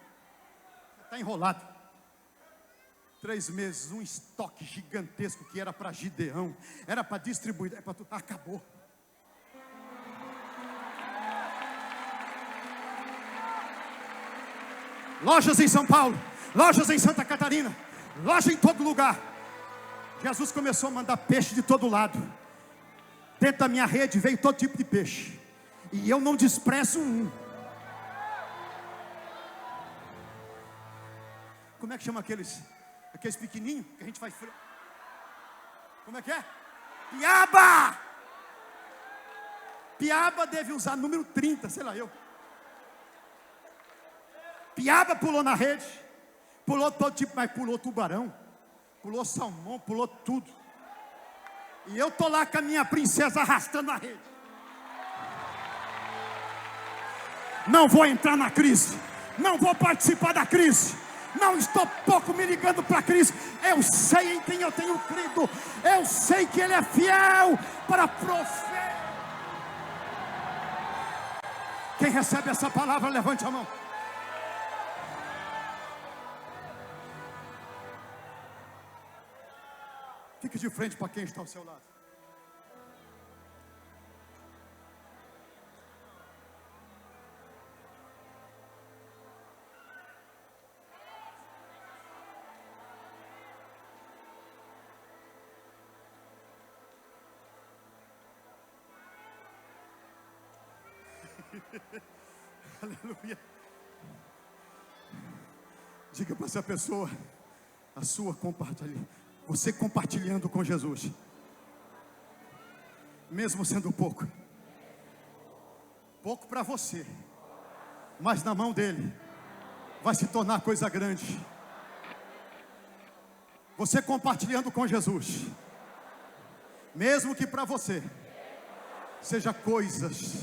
está enrolado. 3 meses, um estoque gigantesco que era para Gideão, era para distribuir, acabou. Lojas em São Paulo, lojas em Santa Catarina, loja em todo lugar. Jesus começou a mandar peixe de todo lado. Dentro da minha rede veio todo tipo de peixe, e eu não desprezo um. Como é que chama aqueles pequenininhos que a gente faz? Como é que é? Piaba! Piaba deve usar número 30, sei lá eu. Piaba pulou na rede, pulou todo tipo, mas pulou tubarão, pulou salmão, pulou tudo. E eu tô lá com a minha princesa arrastando a rede. Não vou entrar na crise, não vou participar da crise, não estou pouco me ligando para a crise. Eu sei em quem eu tenho crido, eu sei que Ele é fiel para profetizar. Quem recebe essa palavra, levante a mão. Fique de frente para quem está ao seu lado. Aleluia. Diga para essa pessoa, a sua compartilhando. Você compartilhando com Jesus, mesmo sendo pouco para você, mas na mão dele vai se tornar coisa grande. Você compartilhando com Jesus, mesmo que para você seja coisas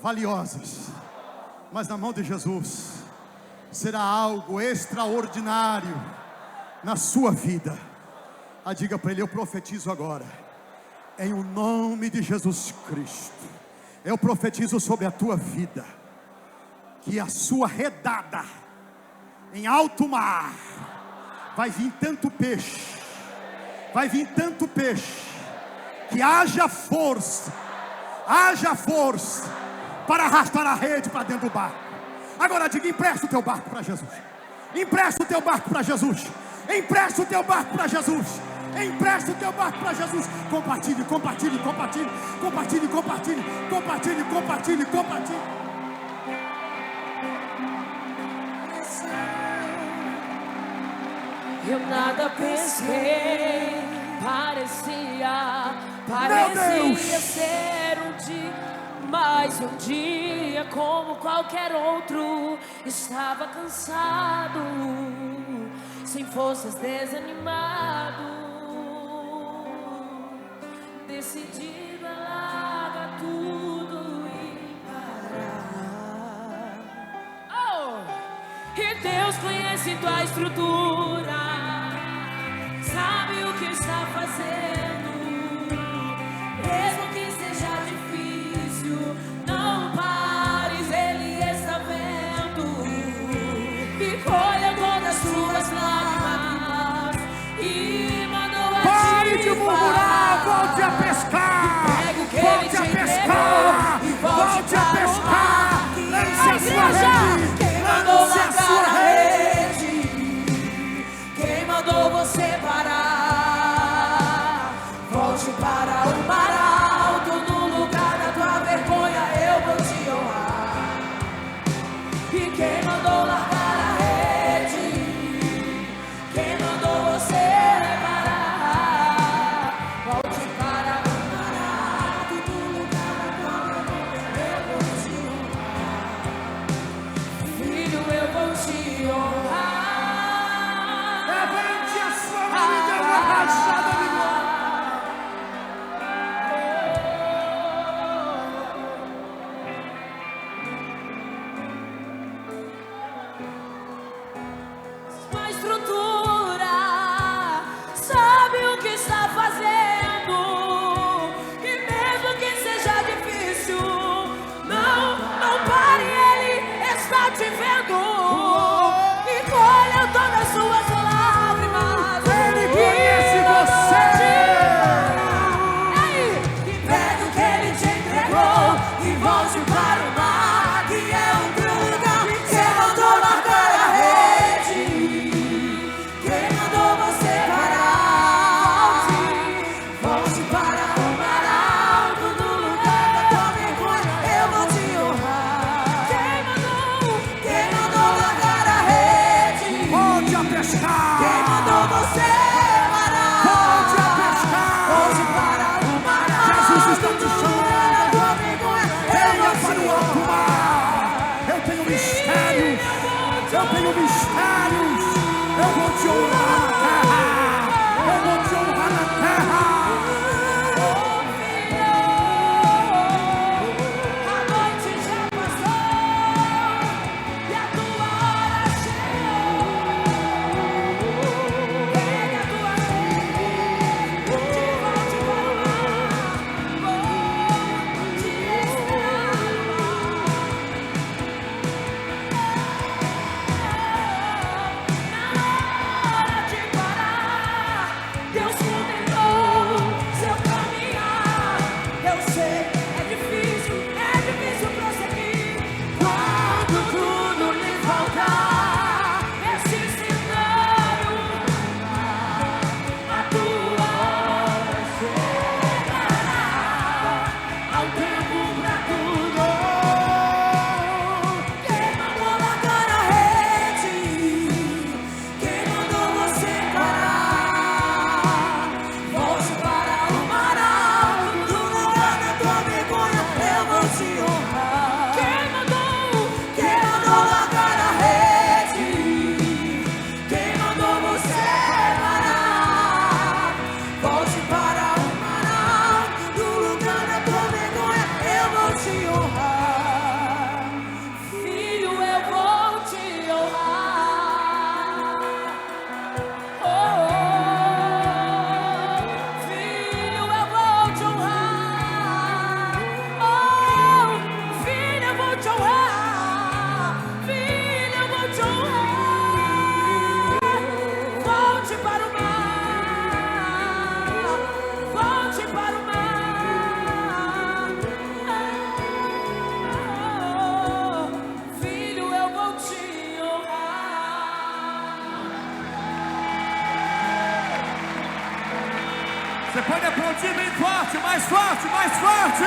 valiosas, mas na mão de Jesus será algo extraordinário na sua vida. Diga para ele, eu profetizo agora, em o nome de Jesus Cristo, eu profetizo sobre a tua vida, que a sua redada em alto mar Vai vir tanto peixe, vai vir tanto peixe, que haja força para arrastar a rede para dentro do barco. Agora diga: empresta o teu barco para Jesus. Empresta o teu barco para Jesus. Empresta o teu barco para Jesus. Empresta o teu barco para Jesus. Compartilhe, compartilhe, compartilhe, compartilhe, compartilhe, compartilhe, compartilhe, compartilhe. Eu nada pesquei, parecia ser um dia, mas um dia como qualquer outro. Estava cansado, sem forças, desanimado, decidido a largar tudo e parar. E Deus conhece tua estrutura, sabe o que está fazendo. Mesmo que seja difícil, não pares, Ele está vendo. E colha todas as suas lágrimas e mandou a Pare de murmurar, volte a pescar. Volte a pescar, volte a pescar. Lance a sua rede. Quem mandou largar a rede? Quem mandou você parar? Volte para o mar alto, no lugar da tua vergonha eu vou te honrar. E quem mandou largar a rede? Quem mandou você parar? Volte para o mar alto, no lugar da tua vergonha eu vou te honrar. Filho, eu vou te honrar. Levante a sua mão e dê uma rachada de glória. Uma estrutura, sabe o que está fazendo. E mesmo que seja difícil, não pare, Ele está te vendo. E colha todas as suas lágrimas. Ele conhece você. Ei, e pegue o que Ele te entregou e volte para o mar, que é outro lugar. Quem mandou largar a rede? Quem mandou você parar? Volte para o mar alto, no lugar da tua vergonha eu vou te honrar. Quem mandou largar a rede? Volte a pescar. Quem mandou você parar? Volte a pescar. Volte para o mar alto, Jesus está te no chamando. lugar da tua vergonha Venha eu para vou o te alto honrar. mar. Eu tenho mistérios. Eu tenho mistérios. Eu vou te honrar na terra. Eu vou te honrar na terra. A noite já passou e a tua hora chegou. Pega Você pode aplaudir bem forte, mais forte, mais forte.